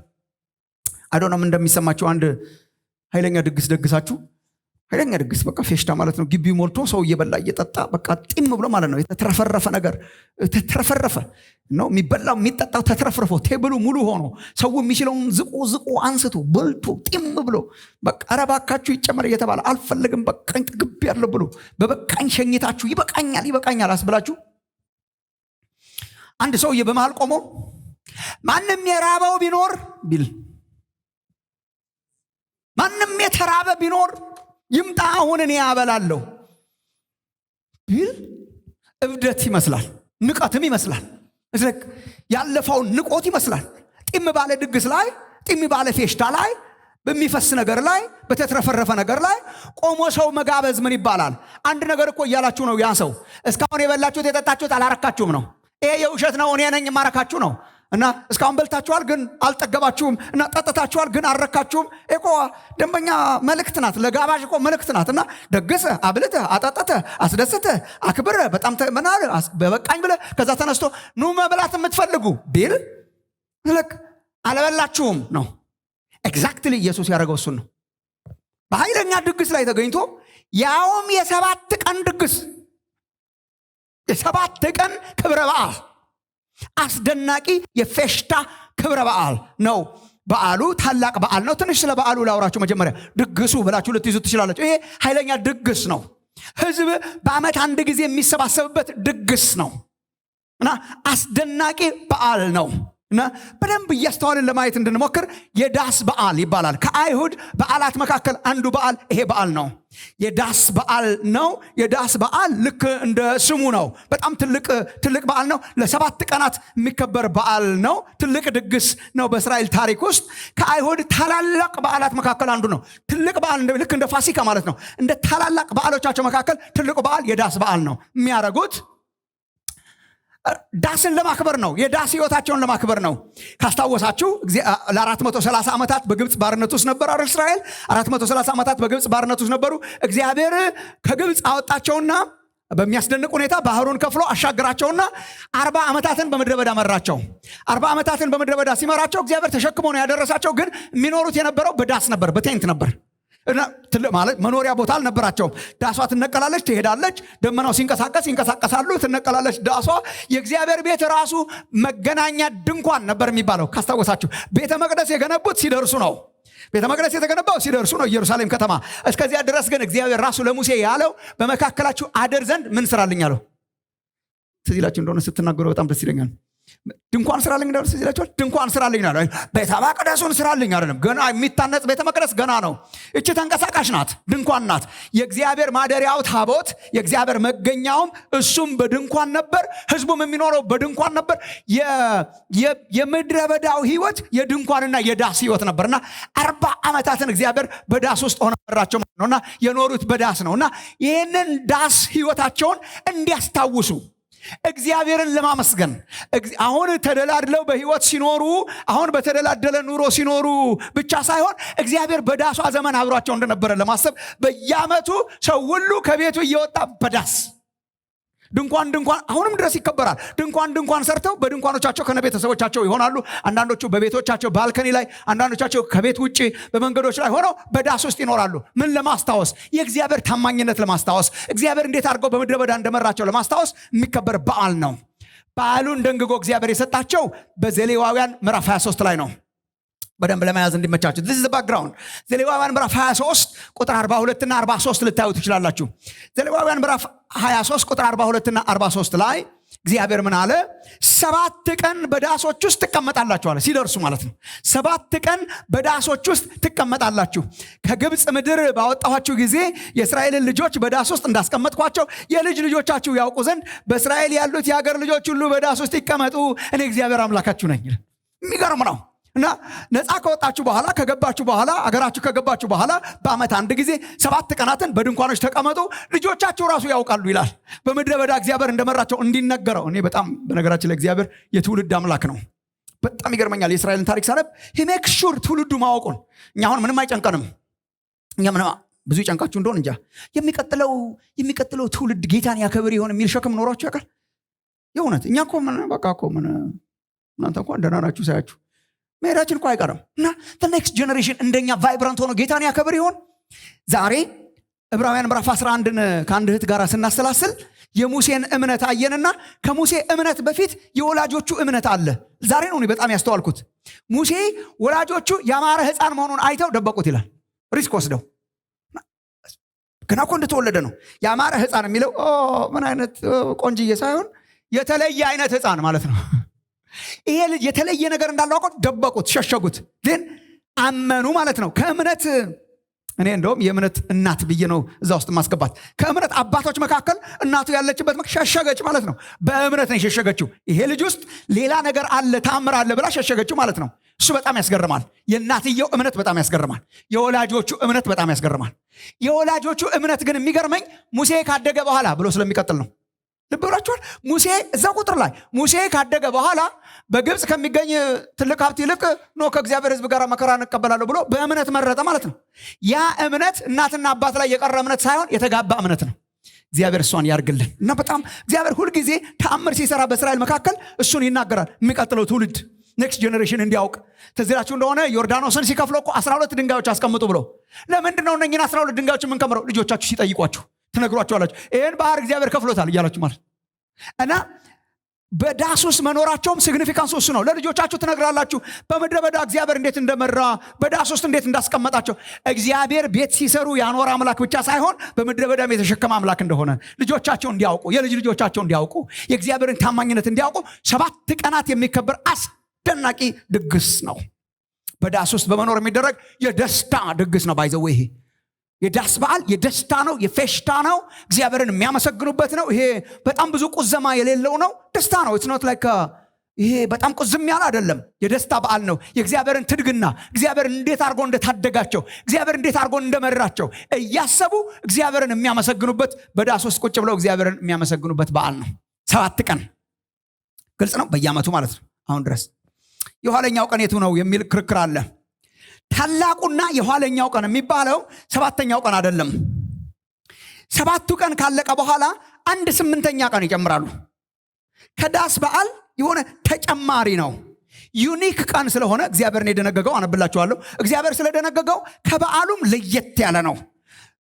አይዶንም እንደሚሰማችሁ አንድ ኃይለኛ ድግስ ደግሳችሁ ኃይለኛ ድግስ በቃ ፌሽታ ማለት ነው። ግቢው ሞልቶ ሰው እየበላ እየጠጣ በቃ ጢም ብሎ ማለት ነው። የተትረፈረፈ ነገር ተትረፈረፈ ነው የሚበላው የሚጠጣው ተትረፍርፎ ቴብሉ ሙሉ ሆኖ ሰው የሚችለውን ዝቁ አንስቶ በልቶ ጢም ብሎ በቃ ኧረ እባካችሁ ይጨመር እየተባለ አልፈልግም በቃኝ ጥግብ ያለው ብሎ በበቃኝ ሸኝታችሁ ይበቃኛል አስብላችሁ አንድ ሰውዬ በመሃል ቆሞ ማንም የራበው ቢኖር ቢል ማንም የተራበ ቢኖር ይምጣ አሁን እኔ አበላለሁ ቢል እብደት ይመስላል፣ ንቀትም ይመስላል፣ ያለፈውን ንቆት ይመስላል። ጢም ባለ ድግስ ላይ ጢም ባለ ፌሽታ ላይ በሚፈስ ነገር ላይ በተትረፈረፈ ነገር ላይ ቆሞ ሰው መጋበዝ ምን ይባላል? አንድ ነገር እኮ እያላችሁ ነው። ያ ሰው እስካሁን የበላችሁት የጠጣችሁት አላረካችሁም ነው። ይሄ የውሸት ነው። እኔ ነኝ ማረካችሁ ነው። እና እስካሁን በልታችኋል ግን አልጠገባችሁም፣ እና ጠጥታችኋል ግን አልረካችሁም። እኮ ደንበኛ መልእክት ናት፣ ለጋባዥ እኮ መልእክት ናት። እና ደግሰ አብልተ አጣጣተ አስደስተ አክብረ በጣም ተመናለ በበቃኝ ብለ ከዛ ተነስቶ ኑ መብላት የምትፈልጉ ቢል ልክ አልበላችሁም ነው። ኤግዛክትሊ ኢየሱስ ያደረገው እሱን ነው። በኃይለኛ ድግስ ላይ ተገኝቶ ያውም የ7 ቀን ድግስ የሰባት ቀን ክብረ በዓል፣ አስደናቂ የፌሽታ ክብረ በዓል ነው። በዓሉ ታላቅ በዓል ነው። ትንሽ ስለ በዓሉ ላውራችሁ። መጀመሪያ ድግሱ ብላችሁ ልትይዙ ትችላላችሁ። ይሄ ኃይለኛ ድግስ ነው። ህዝብ በዓመት አንድ ጊዜ የሚሰባሰብበት ድግስ ነው እና አስደናቂ በዓል ነው እና በደንብ እያስተዋልን ለማየት እንድንሞክር የዳስ በዓል ይባላል። ከአይሁድ በዓላት መካከል አንዱ በዓል ይሄ በዓል ነው። የዳስ በዓል ነው። የዳስ በዓል ልክ እንደ ስሙ ነው። በጣም ትልቅ በዓል ነው። ለ7 ቀናት የሚከበር በዓል ነው። ትልቅ ድግስ ነው። በእስራኤል ታሪክ ውስጥ ከአይሁድ ታላላቅ በዓላት መካከል አንዱ ነው። ትልቅ በዓል ልክ እንደ ፋሲካ ማለት ነው። እንደ ታላላቅ በዓሎቻቸው መካከል ትልቁ በዓል የዳስ በዓል ነው። የሚያደርጉት ዳስን ለማክበር ነው። የዳስ ህይወታቸውን ለማክበር ነው። ካስታወሳችሁ ለ430 ዓመታት በግብፅ ባርነት ውስጥ ነበር እስራኤል። 430 ዓመታት በግብፅ ባርነት ውስጥ ነበሩ። እግዚአብሔር ከግብፅ አወጣቸውና በሚያስደንቅ ሁኔታ ባህሩን ከፍሎ አሻገራቸውና 40 ዓመታትን በምድረ በዳ መራቸው። 40 ዓመታትን በምድረ በዳ ሲመራቸው እግዚአብሔር ተሸክሞ ነው ያደረሳቸው። ግን የሚኖሩት የነበረው በዳስ ነበር፣ በቴንት ነበር። ማለት መኖሪያ ቦታ አልነበራቸውም። ዳሷ ትነቀላለች፣ ትሄዳለች። ደመናው ሲንቀሳቀስ ይንቀሳቀሳሉ፣ ትነቀላለች ዳሷ። የእግዚአብሔር ቤት ራሱ መገናኛ ድንኳን ነበር የሚባለው። ካስታወሳችሁ ቤተ መቅደስ የገነቡት ሲደርሱ ነው። ቤተ መቅደስ የተገነባው ሲደርሱ ነው፣ ኢየሩሳሌም ከተማ። እስከዚያ ድረስ ግን እግዚአብሔር ራሱ ለሙሴ ያለው በመካከላችሁ አድር ዘንድ ምን ስራልኝ አለው። ትዝ ይላችሁ እንደሆነ ስትናገሩ በጣም ደስ ይለኛል። ድንኳን ስራልኝ እንዳለው ትዝ ይላችኋል። ድንኳን ስራልኝ አለው። ቤተ መቅደሱን ስራልኝ አይደለም። ገና የሚታነጽ ቤተ መቅደስ ገና ነው። እቺ ተንቀሳቃሽ ናት፣ ድንኳን ናት። የእግዚአብሔር ማደሪያው ታቦት፣ የእግዚአብሔር መገኛውም እሱም በድንኳን ነበር። ህዝቡም የሚኖረው በድንኳን ነበር። የምድረ በዳው ህይወት የድንኳንና የዳስ ህይወት ነበርና 40 ዓመታትን እግዚአብሔር በዳስ ውስጥ ሆነ መራቸው ነውና የኖሩት በዳስ ነውና ይህንን ዳስ ህይወታቸውን እንዲያስታውሱ እግዚአብሔርን ለማመስገን አሁን ተደላድለው በህይወት ሲኖሩ አሁን በተደላደለ ኑሮ ሲኖሩ ብቻ ሳይሆን እግዚአብሔር በዳሷ ዘመን አብሯቸው እንደነበረ ለማሰብ በየዓመቱ ሰው ሁሉ ከቤቱ እየወጣ በዳስ ድንኳን አሁንም ድረስ ይከበራል። ድንኳን ሰርተው በድንኳኖቻቸው ከነቤተሰቦቻቸው ይሆናሉ። አንዳንዶቹ በቤቶቻቸው ባልከኒ ላይ፣ አንዳንዶቻቸው ከቤት ውጭ በመንገዶች ላይ ሆነው በዳስ ውስጥ ይኖራሉ። ምን ለማስታወስ? የእግዚአብሔር ታማኝነት ለማስታወስ፣ እግዚአብሔር እንዴት አድርገው በምድረ በዳ እንደመራቸው ለማስታወስ የሚከበር በዓል ነው። በዓሉን ደንግጎ እግዚአብሔር የሰጣቸው በዘሌዋውያን ምዕራፍ 23 ላይ ነው። በደንብ ለመያዝ እንዲመቻችሁ this is the background። ዘሌዋውያን ምዕራፍ 23 ቁጥር 42 እና 43 ልታዩ ትችላላችሁ። ዘሌዋውያን ምዕራፍ 23 ቁጥር 42 እና 43 ላይ እግዚአብሔር ምን አለ? 7 ቀን በዳሶች ውስጥ ትቀመጣላችሁ አለ። ሲደርሱ ማለት ነው። 7 ቀን በዳሶች ውስጥ ትቀመጣላችሁ። ከግብፅ ምድር ባወጣኋችሁ ጊዜ የእስራኤልን ልጆች በዳስ ውስጥ እንዳስቀመጥኳቸው የልጅ ልጆቻችሁ ያውቁ ዘንድ በእስራኤል ያሉት የሀገር ልጆች ሁሉ በዳስ ውስጥ ይቀመጡ፣ እኔ እግዚአብሔር አምላካችሁ ነኝ። የሚገርም ነው። እና ነፃ ከወጣችሁ በኋላ ከገባችሁ በኋላ አገራችሁ ከገባችሁ በኋላ በዓመት አንድ ጊዜ 7 ቀናትን በድንኳኖች ተቀመጡ፣ ልጆቻችሁ ራሱ ያውቃሉ ይላል። በምድረ በዳ እግዚአብሔር እንደመራቸው እንዲነገረው። እኔ በጣም በነገራችን ላይ እግዚአብሔር የትውልድ አምላክ ነው። በጣም ይገርመኛል። የእስራኤልን ታሪክ ሳነብ he makes sure ትውልዱ ማወቁን። እኛ አሁን ምንም አይጨንቀንም። እኛ ምንም ብዙ ይጨንቃችሁ እንደሆን እንጃ። የሚቀጥለው ትውልድ ጌታን ያከብር ይሆን የሚል ሸክም ኖሯችሁ ያውቃል? የእውነት እኛ እኮ በቃ እኮ እናንተ እንኳን ደህና ናችሁ ሳያችሁ መሄዳችን እኮ አይቀርም። እና next generation እንደኛ ቫይብራንት ሆኖ ጌታን ያከብር ይሆን? ዛሬ ዕብራውያን ምዕራፍ 11ን ከአንድ እህት ጋር ስናሰላስል የሙሴን እምነት አየንና ከሙሴ እምነት በፊት የወላጆቹ እምነት አለ። ዛሬ ነው በጣም ያስተዋልኩት። ሙሴ ወላጆቹ ያማረ ሕፃን መሆኑን አይተው ደበቁት ይላል። ሪስክ ወስደው ገና እኮ እንደተወለደ ነው። ያማረ ሕፃን የሚለው ምን አይነት ቆንጅዬ ሳይሆን የተለየ አይነት ሕፃን ማለት ነው። ይሄ ልጅ የተለየ ነገር እንዳለው አውቀው ደበቁት፣ ሸሸጉት። ግን አመኑ ማለት ነው። ከእምነት እኔ እንደውም የእምነት እናት ብዬ ነው እዛ ውስጥ ማስገባት። ከእምነት አባቶች መካከል እናቱ ያለችበት ሸሸገች ማለት ነው። በእምነት ነው የሸሸገችው። ይሄ ልጅ ውስጥ ሌላ ነገር አለ፣ ታምር አለ ብላ ሸሸገችው ማለት ነው። እሱ በጣም ያስገርማል። የእናትየው እምነት በጣም ያስገርማል። የወላጆቹ እምነት በጣም ያስገርማል። የወላጆቹ እምነት ግን የሚገርመኝ ሙሴ ካደገ በኋላ ብሎ ስለሚቀጥል ነው። ልብ ብላችኋል? ሙሴ እዛ ቁጥር ላይ ሙሴ ካደገ በኋላ በግብፅ ከሚገኝ ትልቅ ሀብት ይልቅ ከእግዚአብሔር ሕዝብ ጋር መከራ እንቀበላለሁ ብሎ በእምነት መረጠ ማለት ነው። ያ እምነት እናትና አባት ላይ የቀረ እምነት ሳይሆን የተጋባ እምነት ነው። እግዚአብሔር እሷን ያርግልን። እና በጣም እግዚአብሔር ሁልጊዜ ተአምር ሲሰራ በእስራኤል መካከል እሱን ይናገራል። የሚቀጥለው ትውልድ ኔክስት ጄኔሬሽን እንዲያውቅ። ትዝ ይላችሁ እንደሆነ ዮርዳኖስን ሲከፍለው እኮ 12 ድንጋዮች አስቀምጡ ብሎ። ለምንድን ነው እነኝን 12 ድንጋዮች የምንከምረው? ልጆቻችሁ ሲጠይቋችሁ ትነግሯቸዋላችሁ። ይህን ባህር እግዚአብሔር ከፍሎታል እያላችሁ ማለት እና በዳስ ውስጥ መኖራቸውም ሲግኒፊካንስ እሱ ነው። ለልጆቻችሁ ትነግራላችሁ በምድረ በዳ እግዚአብሔር እንዴት እንደመራ፣ በዳስ ውስጥ እንዴት እንዳስቀመጣቸው። እግዚአብሔር ቤት ሲሰሩ ያኖር አምላክ ብቻ ሳይሆን በምድረ በዳም የተሸከመ አምላክ እንደሆነ ልጆቻቸው እንዲያውቁ፣ የልጅ ልጆቻቸው እንዲያውቁ፣ የእግዚአብሔርን ታማኝነት እንዲያውቁ 7 ቀናት የሚከበር አስደናቂ ድግስ ነው። በዳስ ውስጥ በመኖር የሚደረግ የደስታ ድግስ ነው። ባይዘው ይሄ የዳስ በዓል የደስታ ነው፣ የፌሽታ ነው፣ እግዚአብሔርን የሚያመሰግኑበት ነው። ይሄ በጣም ብዙ ቁዘማ የሌለው ነው፣ ደስታ ነው። ኢትስ ኖት ላይክ ይሄ በጣም ቁዝም ያለ አይደለም፣ የደስታ በዓል ነው። የእግዚአብሔርን ትድግና፣ እግዚአብሔር እንዴት አድርጎ እንደታደጋቸው፣ እግዚአብሔር እንዴት አድርጎ እንደመራቸው እያሰቡ እግዚአብሔርን የሚያመሰግኑበት፣ በዳስ ውስጥ ቁጭ ብለው እግዚአብሔርን የሚያመሰግኑበት በዓል ነው። 7 ቀን ግልጽ ነው፣ በየዓመቱ ማለት ነው። አሁን ድረስ የኋለኛው ቀን የቱ ነው የሚል ክርክር አለ። ታላቁና የኋለኛው ቀን የሚባለው 7ኛው ቀን አይደለም። 7ቱ ቀን ካለቀ በኋላ 1/8ኛ ቀን ይጨምራሉ። ከዳስ በዓል የሆነ ተጨማሪ ነው። ዩኒክ ቀን ስለሆነ እግዚአብሔርን የደነገገው አነብላችኋለሁ። እግዚአብሔር ስለደነገገው ከበዓሉም ለየት ያለ ነው።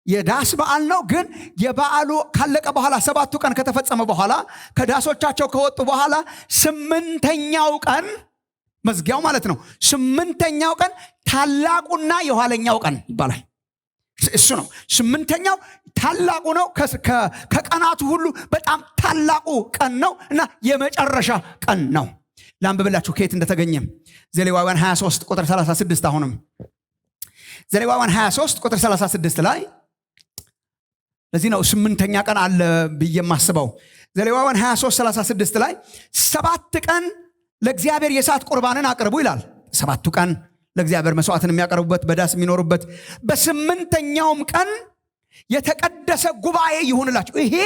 የዳስ በዓል ነው፣ ግን የበዓሉ ካለቀ በኋላ 7ቱ ቀን ከተፈጸመ በኋላ ከዳሶቻቸው ከወጡ በኋላ 8ኛው ቀን መዝጊያው ማለት ነው። 8ኛው ቀን ታላቁና የኋለኛው ቀን ይባላል። እሱ ነው 8ኛው ታላቁ ነው። ከቀናቱ ሁሉ በጣም ታላቁ ቀን ነው እና የመጨረሻ ቀን ነው። ላንብብላችሁ ከየት እንደተገኘ ዘሌዋውያን 23 ቁጥር 36። አሁንም ዘሌዋውያን 23 ቁጥር 36 ላይ ለዚህ ነው 8ኛ ቀን አለ ብዬ የማስበው። ዘሌዋውያን 23 36 ላይ 7 ቀን ለእግዚአብሔር የእሳት ቁርባንን አቅርቡ ይላል። 7ቱ ቀን ለእግዚአብሔር መስዋዕትን የሚያቀርቡበት፣ በዳስ የሚኖሩበት፣ በ8ኛውም ቀን የተቀደሰ ጉባኤ ይሁንላችሁ። ይሄ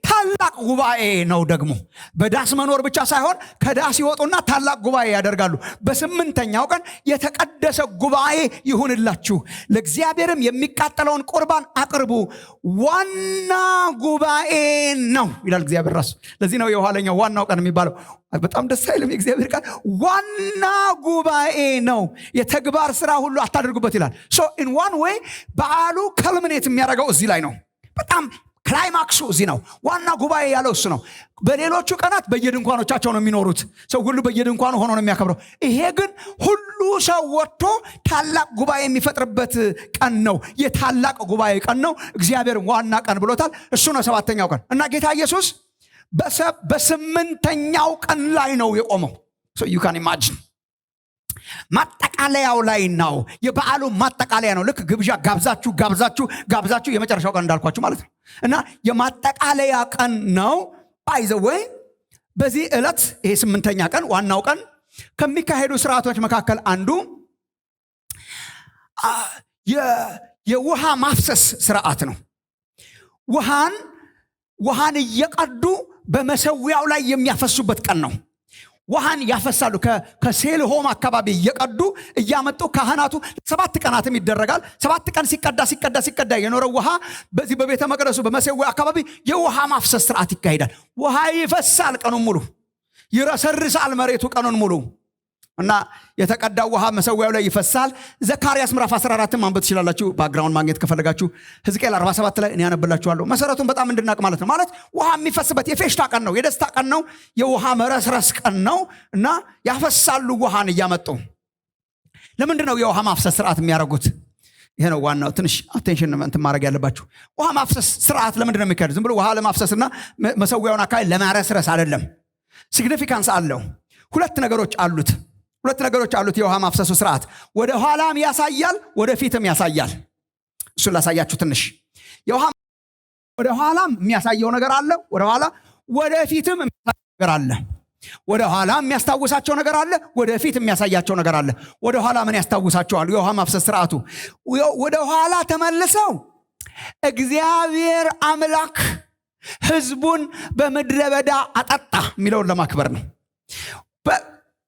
ታላቅ ጉባኤ ነው። ደግሞ በዳስ መኖር ብቻ ሳይሆን ከዳስ ይወጡና ታላቅ ጉባኤ ያደርጋሉ። በ8ኛው ቀን የተቀደሰ ጉባኤ ይሁንላችሁ፣ ለእግዚአብሔርም የሚቃጠለውን ቁርባን አቅርቡ፣ ዋና ጉባኤ ነው ይላል እግዚአብሔር ራሱ። ለዚህ ነው የኋለኛው ዋናው ቀን የሚባለው። በጣም ደስ አይልም? የእግዚአብሔር ቃል ዋና ጉባኤ ነው፣ የተግባር ስራ ሁሉ አታደርጉበት ይላል። ሶ ኢን ዋን ዌይ በዓሉ ከልሚኔት የሚያደርገው እዚህ ላይ ነው። በጣም ክላይማክሱ እዚህ ነው። ዋና ጉባኤ ያለው እሱ ነው። በሌሎቹ ቀናት በየድንኳኖቻቸው ነው የሚኖሩት። ሰው ሁሉ በየድንኳኑ ሆኖ ነው የሚያከብረው። ይሄ ግን ሁሉ ሰው ወጥቶ ታላቅ ጉባኤ የሚፈጥርበት ቀን ነው። የታላቅ ጉባኤ ቀን ነው። እግዚአብሔር ዋና ቀን ብሎታል። እሱ ነው 7ኛው ቀን እና ጌታ ኢየሱስ በ8ኛው ቀን ላይ ነው የቆመው። ዩ ካን ኢማጂን ማጠቃለያው ላይ ነው። የበዓሉ ማጠቃለያ ነው። ልክ ግብዣ ጋብዛችሁ የመጨረሻው ቀን እንዳልኳችሁ ማለት ነው እና የማጠቃለያ ቀን ነው። ባይ ዘ ዌይ በዚህ ዕለት ይሄ 8ኛ ቀን ዋናው ቀን ከሚካሄዱ ስርዓቶች መካከል አንዱ የውሃ ማፍሰስ ስርዓት ነው። ውሃን እየቀዱ በመሰዊያው ላይ የሚያፈሱበት ቀን ነው። ውሃን ያፈሳሉ። ከሴልሆም አካባቢ እየቀዱ እያመጡ ካህናቱ 7 ቀናትም ይደረጋል። 7 ቀን ሲቀዳ የኖረው ውሃ በዚህ በቤተ መቅደሱ በመሰዊያው አካባቢ የውሃ ማፍሰስ ስርዓት ይካሄዳል። ውሃ ይፈሳል ቀኑን ሙሉ፣ ይረሰርሳል መሬቱ ቀኑን ሙሉ እና የተቀዳው ውሃ መሰዊያው ላይ ይፈሳል። ዘካርያስ ምዕራፍ 14 ማንበብ ትችላላችሁ ባክግራውንድ ማግኘት ከፈለጋችሁ። ሕዝቅኤል 47 ላይ እኔ ያነብላችኋለሁ። መሰረቱን በጣም እንድናቅ ማለት ነው። ማለት ውሃ የሚፈስበት የፌሽታ ቀን ነው፣ የደስታ ቀን ነው፣ የውሃ መረስረስ ቀን ነው እና ያፈሳሉ ውሃን እያመጡ። ለምንድን ነው የውሃ ማፍሰስ ስርዓት የሚያደርጉት? ይሄ ነው ዋናው። ትንሽ አቴንሽን እንትን ማድረግ ያለባችሁ። ውሃ ማፍሰስ ስርዓት ለምንድን ነው የሚካሄድ? ዝም ብሎ ውሃ ለማፍሰስና መሰዊያውን አካባቢ ለማረስረስ አይደለም። ሲግኒፊካንስ አለው። ሁለት ነገሮች አሉት የውሃ ማፍሰሱ ስርዓት። ወደ ኋላም ያሳያል፣ ወደፊትም ያሳያል። እሱን ላሳያችሁ ትንሽ። ወደ ኋላም የሚያሳየው ነገር አለ፣ ወደፊትም የሚያሳየው ነገር አለ። ወደ ኋላ የሚያስታውሳቸው ነገር አለ፣ ወደፊት የሚያሳያቸው ነገር አለ። ወደ ኋላ ምን ያስታውሳቸዋል? የውሃ ማፍሰስ ስርዓቱ ወደ ኋላ ተመልሰው እግዚአብሔር አምላክ ሕዝቡን በምድረ በዳ አጠጣ የሚለውን ለማክበር ነው።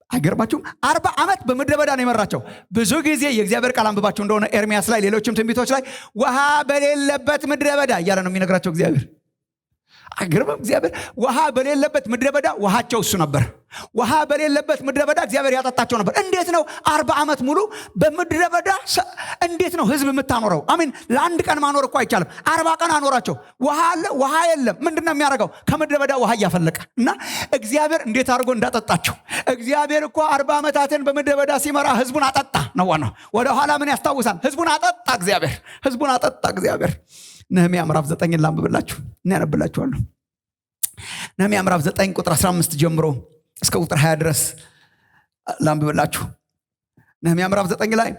አይገርማችሁም? 40 ዓመት በምድረ በዳ ነው የመራቸው። ብዙ ጊዜ የእግዚአብሔር ቃል አንብባችሁ እንደሆነ ኤርሚያስ ላይ ሌሎችም ትንቢቶች ላይ ውሃ በሌለበት ምድረ በዳ እያለ ነው የሚነግራቸው እግዚአብሔር። አገርም እግዚአብሔር ውሃ በሌለበት ምድረ በዳ ውሃቸው እሱ ነበር። ውሃ በሌለበት ምድረ በዳ እግዚአብሔር ያጠጣቸው ነበር። እንዴት ነው 40 ዓመት ሙሉ በምድረ በዳ እንዴት ነው ህዝብ የምታኖረው? አሜን። ለአንድ ቀን ማኖር እኮ አይቻልም። 40 ቀን አኖራቸው። ውሃ አለ፣ ውሃ የለም። ምንድነው የሚያደርገው? ከምድረ በዳ ውሃ እያፈለቀ እና እግዚአብሔር እንዴት አድርጎ እንዳጠጣቸው። እግዚአብሔር እኮ 40 ዓመታትን በምድረ በዳ ሲመራ ህዝቡን አጠጣ ነው ዋናው። ወደ ኋላ ምን ያስታውሳል? ህዝቡን አጠጣ እግዚአብሔር። ህዝቡን አጠጣ እግዚአብሔር። ነህምያ ምዕራፍ 9 ላንብብላችሁ እና ያነብላችኋለሁ። ነህምያ ምዕራፍ 9 ቁጥር 15 ጀምሮ እስከ ቁጥር 20 ድረስ ላንብብላችሁ። ነህምያ ምዕራፍ 9 ላይ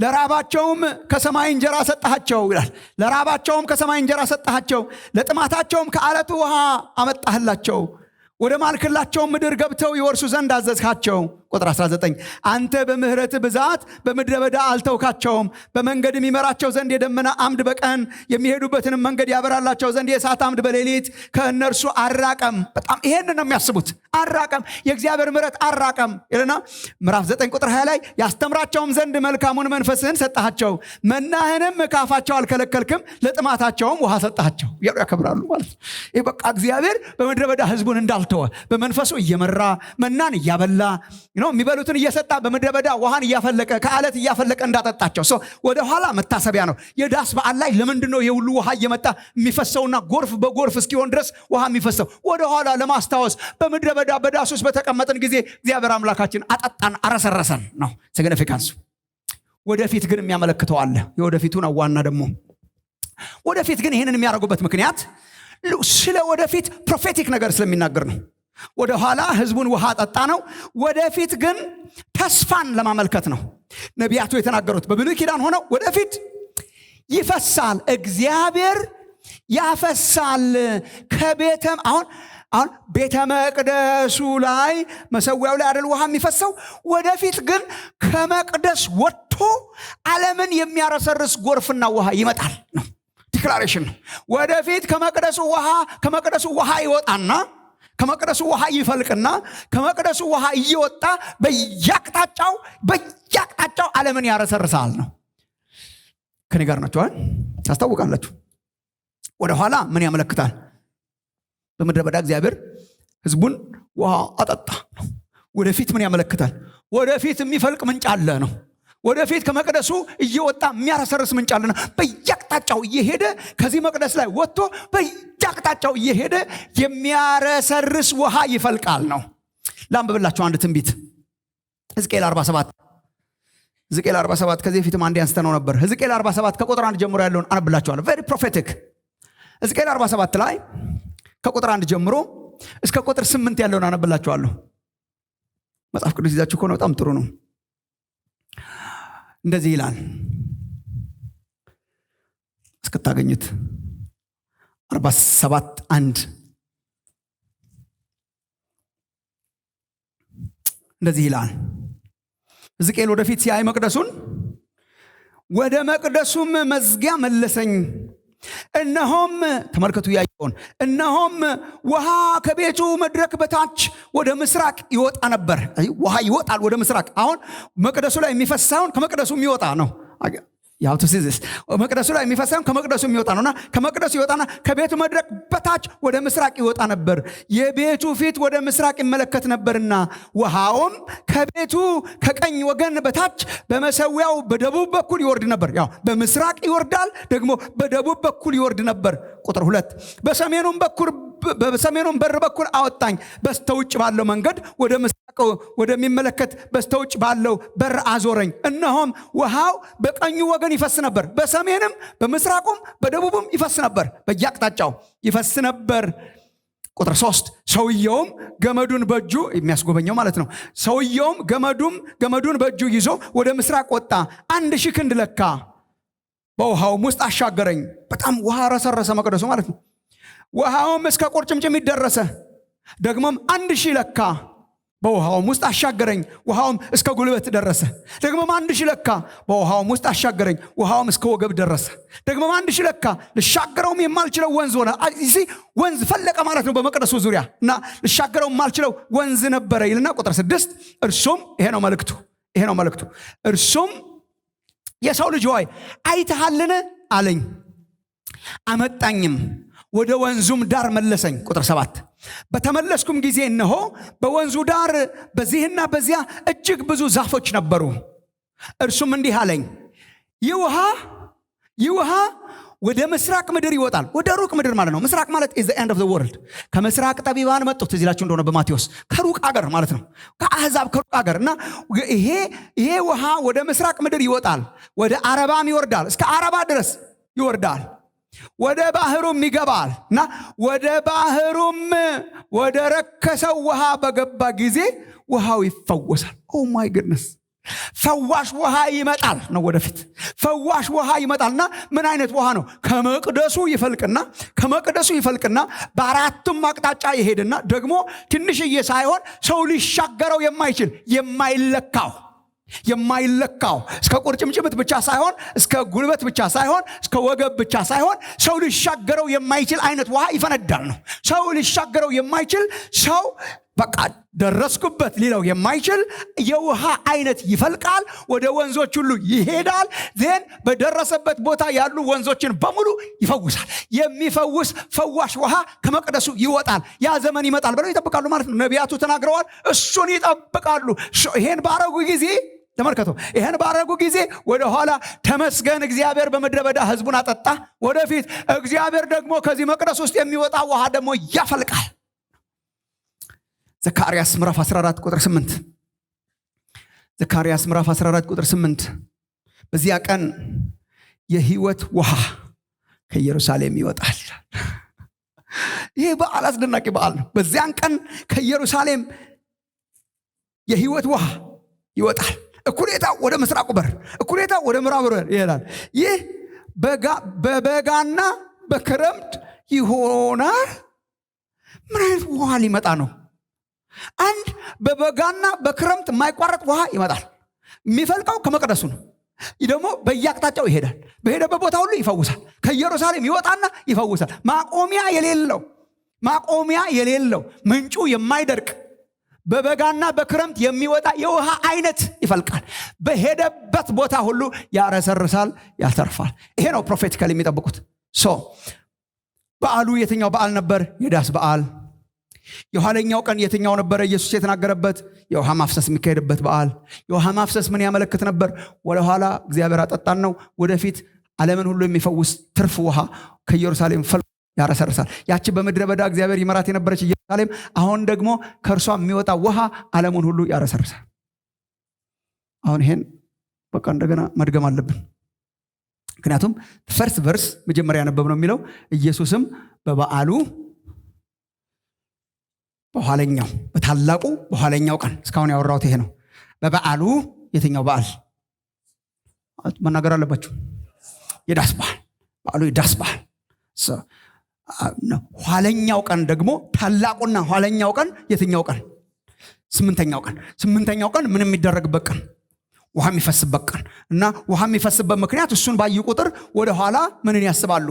ለራባቸውም ከሰማይ እንጀራ ሰጣቸው ይላል። ለራባቸውም ከሰማይ እንጀራ ሰጣቸው፣ ለጥማታቸውም ከዓለቱ ውሃ አመጣህላቸው፣ ወደ ማልክላቸው ምድር ገብተው ይወርሱ ዘንድ አዘዝካቸው። ቁጥር 19 አንተ በምህረት ብዛት በምድረ በዳ አልተውካቸውም፣ በመንገድ የሚመራቸው ዘንድ የደመና አምድ በቀን የሚሄዱበትን መንገድ ያበራላቸው ዘንድ የእሳት አምድ በሌሊት ከእነርሱ አራቀም። በጣም ይሄንን ነው የሚያስቡት። አራቀም፣ የእግዚአብሔር ምሕረት አራቀም ይልና ምዕራፍ 9 ቁጥር 20 ላይ ያስተምራቸውም ዘንድ መልካሙን መንፈስህን ሰጣቸው፣ መናህንም ካፋቸው አልከለከልክም፣ ለጥማታቸውም ውሃ ሰጣቸው። ያከብራሉ ማለት ነው። ይህ በቃ እግዚአብሔር በምድረ በዳ ህዝቡን እንዳልተወ በመንፈሱ እየመራ መናን እያበላ የሚበሉትን እየሰጣ በምድረ በዳ ውሃን እያፈለቀ ከዓለት እያፈለቀ እንዳጠጣቸው ወደ ኋላ መታሰቢያ ነው። የዳስ በዓል ላይ ለምንድነው የሁሉ ውሃ እየመጣ የሚፈሰውና ጎርፍ በጎርፍ እስኪሆን ድረስ ውሃ የሚፈሰው? ወደ ኋላ ለማስታወስ በምድረ በዳ በዳስ ውስጥ በተቀመጥን ጊዜ እግዚአብሔር አምላካችን አጠጣን፣ አረሰረሰን ነው ሲግኒፊካንሱ። ወደፊት ግን የሚያመለክተው አለ። የወደፊቱ ነው ዋና ደግሞ። ወደፊት ግን ይህንን የሚያደርጉበት ምክንያት ስለ ወደፊት ፕሮፌቲክ ነገር ስለሚናገር ነው። ወደ ኋላ ህዝቡን ውሃ አጠጣ ነው። ወደፊት ግን ተስፋን ለማመልከት ነው። ነቢያቱ የተናገሩት በብሉይ ኪዳን ሆነው ወደፊት ይፈሳል፣ እግዚአብሔር ያፈሳል ከቤተም አሁን ቤተ መቅደሱ ላይ መሰዊያው ላይ አይደል ውሃ የሚፈሰው? ወደፊት ግን ከመቅደስ ወጥቶ ዓለምን የሚያረሰርስ ጎርፍና ውሃ ይመጣል ነው። ዲክላሬሽን ነው። ወደፊት ከመቅደሱ ውሃ ይወጣና ከመቅደሱ ውሃ ይፈልቅና ከመቅደሱ ውሃ እየወጣ በየአቅጣጫው ዓለምን ያረሰርሳል ነው። ከኔ ጋር ናችሁ? ታስታውቃላችሁ። ወደ ኋላ ምን ያመለክታል? በምድረ በዳ እግዚአብሔር ህዝቡን ውሃ አጠጣ ነው። ወደፊት ምን ያመለክታል? ወደፊት የሚፈልቅ ምንጭ አለ ነው። ወደፊት ከመቅደሱ እየወጣ የሚያረሰርስ ምንጭ አለ ነው። በየአቅጣጫው እየሄደ ከዚህ መቅደስ ላይ ወጥቶ በየአቅጣጫው እየሄደ የሚያረሰርስ ውሃ ይፈልቃል ነው። ላንብብላችሁ አንድ ትንቢት ሕዝቅኤል 47 ከዚህ ፊትም አንዴ አንስተነው ነበር። ሕዝቅኤል 47 ከቁጥር 1 ጀምሮ ያለውን አነብላችኋለሁ። ቬሪ ፕሮፌቲክ። ሕዝቅኤል 47 ላይ ከቁጥር 1 ጀምሮ እስከ ቁጥር 8 ያለውን አነብላችኋለሁ። መጽሐፍ ቅዱስ ይዛችሁ ከሆነ በጣም ጥሩ ነው። እንደዚህ ይላል፣ እስከታገኙት 47:1 እንደዚህ ይላል። ሕዝቅኤል ወደፊት ሲያይ መቅደሱን ወደ መቅደሱም መዝጊያ መለሰኝ። እነሆም ተመልከቱ ያየውን፣ እነሆም ውሃ ከቤቱ መድረክ በታች ወደ ምስራቅ ይወጣ ነበር። ውሃ ይወጣል ወደ ምስራቅ። አሁን መቅደሱ ላይ የሚፈሳውን ከመቅደሱ የሚወጣ ነው። መቅደሱ ላይ የሚፈሳውን ከመቅደሱ የሚወጣ ነውና ከመቅደሱ ይወጣና ከቤቱ መድረክ በታች ወደ ምስራቅ ይወጣ ነበር። የቤቱ ፊት ወደ ምስራቅ ይመለከት ነበርና ውሃውም ከቤቱ ከቀኝ ወገን በታች በመሰዊያው በደቡብ በኩል ይወርድ ነበር። ያው በምስራቅ ይወርዳል፣ ደግሞ በደቡብ በኩል ይወርድ ነበር። ቁጥር 2 በሰሜኑም በር በኩል አወጣኝ፣ በስተውጭ ባለው መንገድ ወደ ምስራቅ ወደሚመለከት በስተውጭ ባለው በር አዞረኝ። እነሆም ውሃው በቀኙ ወገን ይፈስ ነበር፣ በሰሜንም በምስራቁም በደቡብም ይፈስ ነበር፣ በየአቅጣጫው ይፈስ ነበር። ቁጥር 3 ሰውየውም ገመዱን በእጁ የሚያስጎበኘው ማለት ነው። ሰውየውም ገመዱን በእጁ ይዞ ወደ ምስራቅ ወጣ፣ 1000 ክንድ ለካ፣ በውሃውም ውስጥ አሻገረኝ። በጣም ውሃ ረሰረሰ መቅደሱ ማለት ነው። ውሃውም እስከ ቁርጭምጭሚት ደረሰ። ደግሞም 1000 ለካ፣ በውሃውም ውስጥ አሻገረኝ። ውሃውም እስከ ጉልበት ደረሰ። ደግሞም 1000 ለካ፣ በውሃውም ውስጥ አሻገረኝ። ውሃውም እስከ ወገብ ደረሰ። ደግሞም 1000 ለካ፣ ልሻገረውም የማልችለው ወንዝ ሆነ። እዚህ ወንዝ ፈለቀ ማለት ነው በመቅደሱ ዙሪያ እና ልሻገረው የማልችለው ወንዝ ነበረ ይልና ቁጥር 6 እርሱም ይሄ ነው መልእክቱ። እርሱም የሰው ልጅ ሆይ አይተሃልን አለኝ። አመጣኝም ወደ ወንዙም ዳር መለሰኝ። ቁጥር 7 በተመለስኩም ጊዜ እነሆ በወንዙ ዳር በዚህና በዚያ እጅግ ብዙ ዛፎች ነበሩ። እርሱም እንዲህ አለኝ፣ ይህ ውሃ ወደ ምስራቅ ምድር ይወጣል። ወደ ሩቅ ምድር ማለት ነው። ምስራቅ ማለት is the end of the world። ከምስራቅ ጠቢባን መጡ። ትዝ ይላችሁ እንደሆነ በማቴዎስ ከሩቅ አገር ማለት ነው። ከአሕዛብ ከሩቅ አገር እና ይሄ ውሃ ወደ ምስራቅ ምድር ይወጣል፣ ወደ አረባም ይወርዳል፣ እስከ አረባ ድረስ ይወርዳል፣ ወደ ባህሩም ይገባል እና ወደ ባህሩም ወደ ረከሰው ውሃ በገባ ጊዜ ውሃው ይፈወሳል። ኦ ማይ ጉድነስ! ፈዋሽ ውሃ ይመጣል ነው። ወደፊት ፈዋሽ ውሃ ይመጣልና ምን አይነት ውሃ ነው? ከመቅደሱ ይፈልቅና በአራቱም አቅጣጫ ይሄድና ደግሞ ትንሽዬ ሳይሆን ሰው ሊሻገረው የማይችል የማይለካው እስከ ቁርጭምጭምት ብቻ ሳይሆን እስከ ጉልበት ብቻ ሳይሆን እስከ ወገብ ብቻ ሳይሆን ሰው ሊሻገረው የማይችል አይነት ውሃ ይፈነዳል ነው። ሰው ሊሻገረው የማይችል ሰው በቃ ደረስኩበት ሊለው የማይችል የውሃ አይነት ይፈልቃል፣ ወደ ወንዞች ሁሉ ይሄዳል። ዜን በደረሰበት ቦታ ያሉ ወንዞችን በሙሉ ይፈውሳል። የሚፈውስ ፈዋሽ ውሃ ከመቅደሱ ይወጣል። ያ ዘመን ይመጣል ብለው ይጠብቃሉ ማለት ነው። ነቢያቱ ተናግረዋል። እሱን ይጠብቃሉ። ይሄን ባረጉ ጊዜ ተመልከቱ። ይሄን ባረጉ ጊዜ ወደ ኋላ ተመስገን እግዚአብሔር በምድረ በዳ ህዝቡን አጠጣ። ወደፊት እግዚአብሔር ደግሞ ከዚህ መቅደስ ውስጥ የሚወጣ ውሃ ደግሞ ያፈልቃል። ዘካርያስ ምዕራፍ 14 ቁጥር 8 ዘካርያስ ምዕራፍ 14 ቁጥር 8 በዚያ ቀን የህይወት ውሃ ከኢየሩሳሌም ይወጣል። ይሄ በዓል አስደናቂ በዓል ነው። በዚያን ቀን ከኢየሩሳሌም የህይወት ውሃ ይወጣል። እኩሌታው ወደ ምስራቁ በር፣ እኩሌታው ወደ ምዕራቡ በር ይሄዳል። ይህ በበጋና በክረምት ይሆናል። ምን አይነት ውሃ ሊመጣ ነው? አንድ በበጋና በክረምት የማይቋረጥ ውሃ ይመጣል። የሚፈልቀው ከመቅደሱ ነው። ደግሞ በየአቅጣጫው ይሄዳል። በሄደበት ቦታ ሁሉ ይፈውሳል። ከኢየሩሳሌም ይወጣና ይፈውሳል። ማቆሚያ የሌለው ምንጩ የማይደርቅ በበጋና በክረምት የሚወጣ የውሃ አይነት ይፈልቃል። በሄደበት ቦታ ሁሉ ያረሰርሳል፣ ያተርፋል። ይሄ ነው ፕሮፌቲካሊ የሚጠብቁት። በዓሉ የትኛው በዓል ነበር? የዳስ በዓል። የኋለኛው ቀን የትኛው ነበረ? ኢየሱስ የተናገረበት የውሃ ማፍሰስ የሚካሄድበት በዓል። የውሃ ማፍሰስ ምን ያመለክት ነበር? ወደ ኋላ እግዚአብሔር አጠጣን ነው። ወደፊት ዓለምን ሁሉ የሚፈውስ ትርፍ ውሃ ከኢየሩሳሌም ፈልቆ ያረሰርሳል። ያቺ በምድረ በዳ እግዚአብሔር ይመራት የነበረች ኢየሩሳሌም አሁን ደግሞ ከእርሷ የሚወጣ ውሃ ዓለምን ሁሉ ያረሰርሳል። አሁን ይሄን በቃ እንደገና መድገም አለብን። ምክንያቱም ፈርስት ቨርስ መጀመሪያ ያነበብነው የሚለው ኢየሱስም በበዓሉ በኋለኛው በታላቁ በኋለኛው ቀን፣ እስካሁን ያወራሁት ይሄ ነው። በበዓሉ የትኛው በዓል መናገር አለባችሁ? የዳስ በዓል። በዓሉ የዳስ በዓል። ኋለኛው ቀን ደግሞ ታላቁና ኋለኛው ቀን የትኛው ቀን? ስምንተኛው ቀን። ስምንተኛው ቀን ምን የሚደረግበት ቀን? ውሃ የሚፈስበት ቀን እና ውሃ የሚፈስበት ምክንያት እሱን ባዩ ቁጥር ወደ ኋላ ምንን ያስባሉ?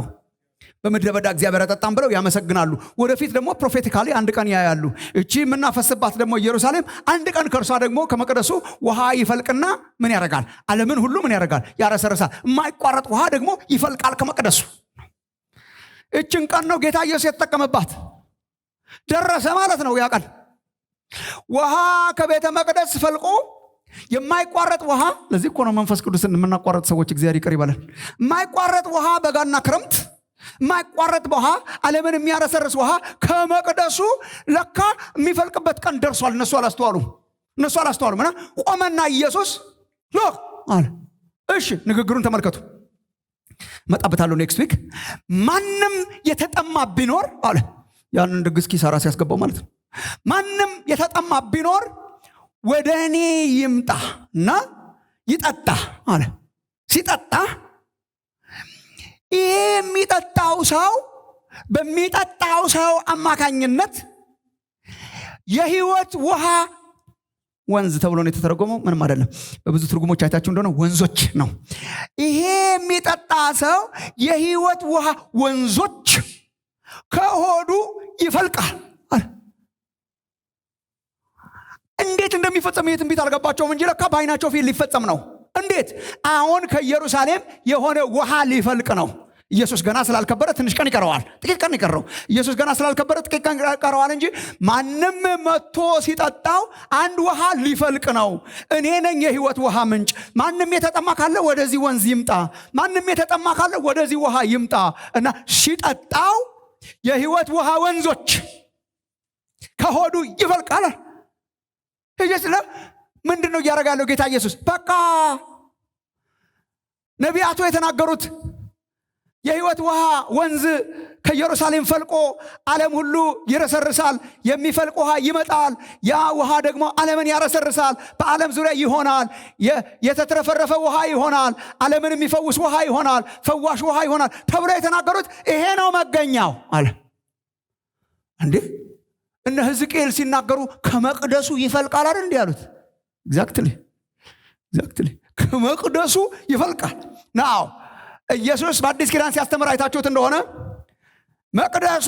በምድረ በዳ እግዚአብሔር አጠጣን ብለው ያመሰግናሉ። ወደፊት ደግሞ ፕሮፌቲካሊ አንድ ቀን ያያሉ። እቺ የምናፈስባት ደግሞ ኢየሩሳሌም አንድ ቀን ከእርሷ ደግሞ ከመቅደሱ ውሃ ይፈልቅና ምን ያደርጋል? ዓለምን ሁሉ ምን ያደርጋል? ያረሰርሳል። የማይቋረጥ ውሃ ደግሞ ይፈልቃል ከመቅደሱ። እችን ቀን ነው ጌታ ኢየሱስ የተጠቀመባት። ደረሰ ማለት ነው ያ ቀን። ውሃ ከቤተ መቅደስ ፈልቆ የማይቋረጥ ውሃ። ለዚህ እኮ ነው መንፈስ ቅዱስን የምናቋረጥ ሰዎች እግዚአብሔር ይቅር ይበለን። የማይቋረጥ ውሃ በጋና ክረምት፣ የማይቋረጥ ውሃ፣ ዓለምን የሚያረሰርስ ውሃ ከመቅደሱ ለካ የሚፈልቅበት ቀን ደርሷል። እነሱ አላስተዋሉም። እና ቆመና ኢየሱስ ሎክ አለ። እሺ ንግግሩን ተመልከቱ። መጣበታለሁ ኔክስት ዊክ። ማንም የተጠማ ቢኖር አለ። ያንን ድግስ ኪሳራ ሲያስገባው ማለት ነው። ማንም የተጠማ ቢኖር ወደ እኔ ይምጣ እና ይጠጣ አለ። ሲጠጣ ይሄ የሚጠጣው ሰው በሚጠጣው ሰው አማካኝነት የህይወት ውሃ ወንዝ ተብሎ ነው የተተረጎመው። ምንም አይደለም። በብዙ ትርጉሞች አይታችሁ እንደሆነ ወንዞች ነው። ይሄ የሚጠጣ ሰው የህይወት ውሃ ወንዞች ከሆዱ ይፈልቃል። እንዴት እንደሚፈጸም ይሄ ትንቢት አልገባቸውም እንጂ ለካ በዓይናቸው ፊት ሊፈጸም ነው። እንዴት? አሁን ከኢየሩሳሌም የሆነ ውሃ ሊፈልቅ ነው። ኢየሱስ ገና ስላልከበረ ትንሽ ቀን ይቀረዋል፣ ጥቂት ቀን ይቀረው። ኢየሱስ ገና ስላልከበረ ጥቂት ቀን ይቀረዋል እንጂ ማንም መጥቶ ሲጠጣው አንድ ውሃ ሊፈልቅ ነው። እኔ ነኝ የሕይወት ውሃ ምንጭ። ማንም የተጠማ ካለ ወደዚህ ወንዝ ይምጣ፣ ማንም የተጠማ ካለ ወደዚህ ውሃ ይምጣ እና ሲጠጣው የሕይወት ውሃ ወንዞች ከሆዱ ይፈልቃል። ኢየሱስ ምንድን ነው እያደረጋለው ጌታ ኢየሱስ? በቃ ነቢያቱ የተናገሩት የሕይወት ውሃ ወንዝ ከኢየሩሳሌም ፈልቆ ዓለም ሁሉ ይረሰርሳል። የሚፈልቅ ውሃ ይመጣል። ያ ውሃ ደግሞ ዓለምን ያረሰርሳል። በዓለም ዙሪያ ይሆናል። የተትረፈረፈ ውሃ ይሆናል። ዓለምን የሚፈውስ ውሃ ይሆናል። ፈዋሽ ውሃ ይሆናል ተብሎ የተናገሩት ይሄ ነው መገኛው አለ። እንዴ እነ ሕዝቅኤል ሲናገሩ ከመቅደሱ ይፈልቃል አይደል እንዴ ያሉት? ኤግዛክትሊ ከመቅደሱ ይፈልቃል ነው። ኢየሱስ በአዲስ ኪዳን ሲያስተምር አይታችሁት እንደሆነ መቅደሱ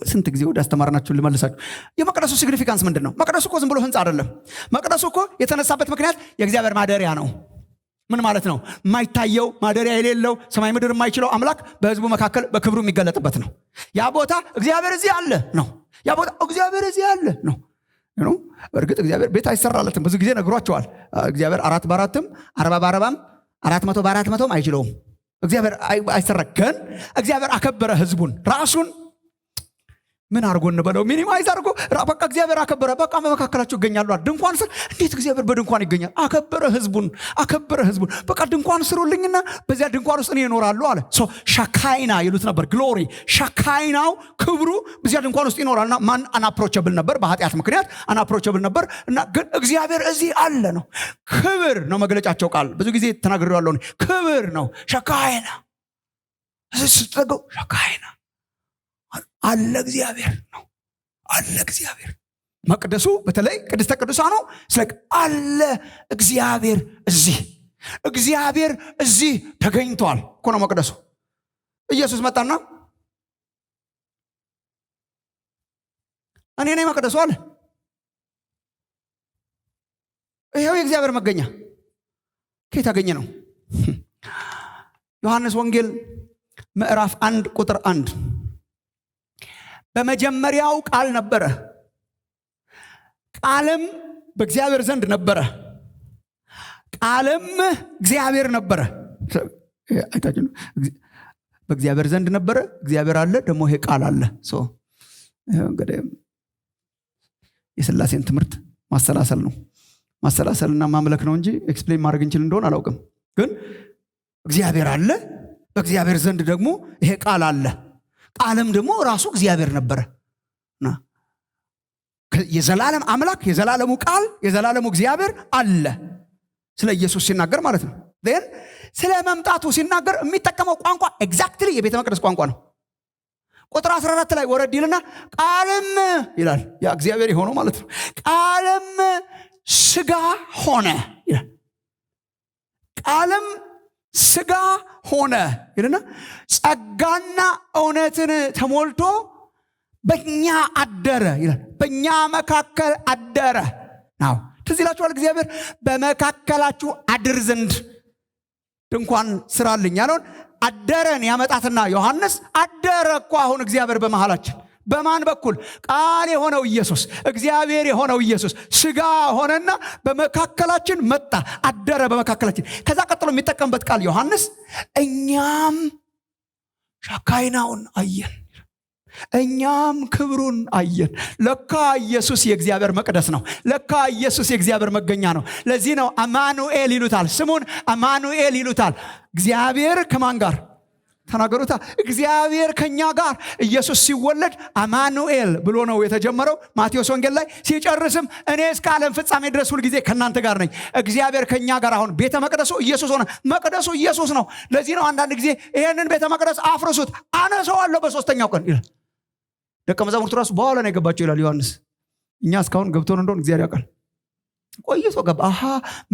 ስንት ጊዜ ወደ አስተማርናችሁ ልመልሳችሁ። የመቅደሱ ሲግኒፊካንስ ምንድን ነው? መቅደሱ እኮ ዝም ብሎ ህንፃ አይደለም። መቅደሱ እኮ የተነሳበት ምክንያት የእግዚአብሔር ማደሪያ ነው። ምን ማለት ነው? የማይታየው ማደሪያ የሌለው ሰማይ ምድር የማይችለው አምላክ በህዝቡ መካከል በክብሩ የሚገለጥበት ነው። ያ ቦታ እግዚአብሔር እዚህ አለ ነው። ያ ቦታ እግዚአብሔር እዚህ አለ ነው። እርግጥ እግዚአብሔር ቤት አይሰራለትም። ብዙ ጊዜ ነግሯቸዋል። እግዚአብሔር 4 በ4ም 40 በ40ም 400 በ400ም አይችለውም። እግዚአብሔር አይሰራ። ግን እግዚአብሔር አከበረ ህዝቡን ራሱን ምን አርጎ እንበለው ሚኒማይዝ አርጎ በቃ እግዚአብሔር አከበረ። በቃ በመካከላቸው ይገኛሉ። ድንኳን ስር እንዴት እግዚአብሔር በድንኳን ይገኛል? አከበረ ህዝቡን። በቃ ድንኳን ስሩልኝና በዚያ ድንኳን ውስጥ እኔ እኖራለሁ አለ። ሻካይና ይሉት ነበር። ግሎሪ ሻካይናው ክብሩ በዚያ ድንኳን ውስጥ ይኖራልና ማን አናፕሮቸብል ነበር? በኃጢአት ምክንያት አናፕሮቸብል ነበር እና ግን እግዚአብሔር እዚህ አለ ነው። ክብር ነው መግለጫቸው ቃል። ብዙ ጊዜ ተናግሬዋለሁ። ክብር ነው ሻካይና ስትጠገው ሻካይና አለ እግዚአብሔር ነው። አለ እግዚአብሔር መቅደሱ በተለይ ቅድስተ ቅዱሳኑ ስለቅ አለ እግዚአብሔር እዚህ ተገኝቷል እኮ ነው መቅደሱ። ኢየሱስ መጣና እኔ ነኝ መቅደሱ አለ። ይሄው የእግዚአብሔር መገኛ ከየት አገኘ ነው? ዮሐንስ ወንጌል ምዕራፍ 1 ቁጥር 1 በመጀመሪያው ቃል ነበረ፣ ቃልም በእግዚአብሔር ዘንድ ነበረ፣ ቃልም እግዚአብሔር ነበረ። አይታችሁ በእግዚአብሔር ዘንድ ነበረ፣ እግዚአብሔር አለ፣ ደግሞ ይሄ ቃል አለ። እንግዲህ የሥላሴን ትምህርት ማሰላሰል ነው። ማሰላሰልና ማምለክ ነው እንጂ ኤክስፕሌን ማድረግ እንችል እንደሆነ አላውቅም። ግን እግዚአብሔር አለ፣ በእግዚአብሔር ዘንድ ደግሞ ይሄ ቃል አለ። ቃልም ደግሞ ራሱ እግዚአብሔር ነበረ። የዘላለም አምላክ፣ የዘላለሙ ቃል፣ የዘላለሙ እግዚአብሔር አለ። ስለ ኢየሱስ ሲናገር ማለት ነው። ግን ስለ መምጣቱ ሲናገር የሚጠቀመው ቋንቋ ኤግዛክትሊ የቤተ መቅደስ ቋንቋ ነው። ቁጥር 14 ላይ ወረድ ይልና ቃልም ይላል። ያ እግዚአብሔር የሆነው ማለት ነው። ቃልም ስጋ ሆነ ይላል። ቃልም ስጋ ሆነ ይልና ጸጋና እውነትን ተሞልቶ በእኛ አደረ ይላል። በእኛ መካከል አደረ ነው። ትዝ ይላችኋል እግዚአብሔር በመካከላችሁ አድር ዘንድ ድንኳን ስራልኝ ያለውን አደረን ያመጣትና ዮሐንስ አደረ እኮ አሁን እግዚአብሔር በመሃላችን። በማን በኩል? ቃል የሆነው ኢየሱስ፣ እግዚአብሔር የሆነው ኢየሱስ ስጋ ሆነና በመካከላችን መጣ፣ አደረ በመካከላችን። ከዛ ቀጥሎ የሚጠቀምበት ቃል ዮሐንስ እኛም ሻካይናውን አየን፣ እኛም ክብሩን አየን። ለካ ኢየሱስ የእግዚአብሔር መቅደስ ነው። ለካ ኢየሱስ የእግዚአብሔር መገኛ ነው። ለዚህ ነው አማኑኤል ይሉታል። ስሙን አማኑኤል ይሉታል። እግዚአብሔር ከማን ጋር ተናገሩታ? እግዚአብሔር ከኛ ጋር። ኢየሱስ ሲወለድ አማኑኤል ብሎ ነው የተጀመረው ማቴዎስ ወንጌል ላይ። ሲጨርስም እኔ እስከ ዓለም ፍጻሜ ድረስ ሁል ጊዜ ከእናንተ ጋር ነኝ። እግዚአብሔር ከኛ ጋር። አሁን ቤተ መቅደሱ ኢየሱስ ሆነ። መቅደሱ ኢየሱስ ነው። ለዚህ ነው አንዳንድ ጊዜ ይሄንን ቤተ መቅደስ አፍርሱት አነሳዋለሁ በሶስተኛው ቀን ይላል። ደቀ መዛሙርቱ ራሱ በኋላ ነው የገባቸው ይላል ዮሐንስ። እኛ እስካሁን ገብቶን እንደሆነ እግዚአብሔር ያውቃል። ቆይቶ ገባ።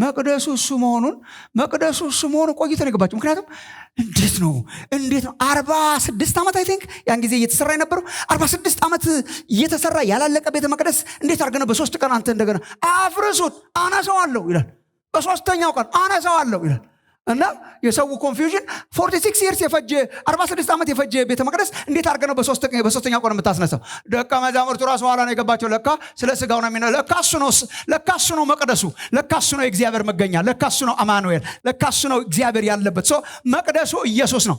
መቅደሱ እሱ መሆኑን ቆይቶ ነው የገባቸው። ምክንያቱም እንዴት ነው 46 ዓመት አይ ቲንክ ያን ጊዜ እየተሰራ የነበረው 46 ዓመት እየተሰራ ያላለቀ ቤተ መቅደስ እንዴት አድርገን በ3 ቀን አንተ እንደገና አፍርሱት አነሳዋለሁ ይላል። በሶስተኛው ቀን አነሳዋለሁ ይላል። እና የሰው ኮንፊውዥን 46 years የፈጀ 46 ዓመት የፈጀ ቤተ መቅደስ እንዴት አድርገህ ነው በሶስተኛው ቀን የምታስነሳው? ደቀ መዛሙርቱ ራሱ ኋላ ነው የገባቸው። ለካ ስለ ስጋው ነው የሚነው። ለካ እሱ ነው መቅደሱ። ለካ እሱ ነው የእግዚአብሔር መገኛ። ለካ እሱ ነው አማኑኤል። ለካ እሱ ነው እግዚአብሔር ያለበት። መቅደሱ ኢየሱስ ነው።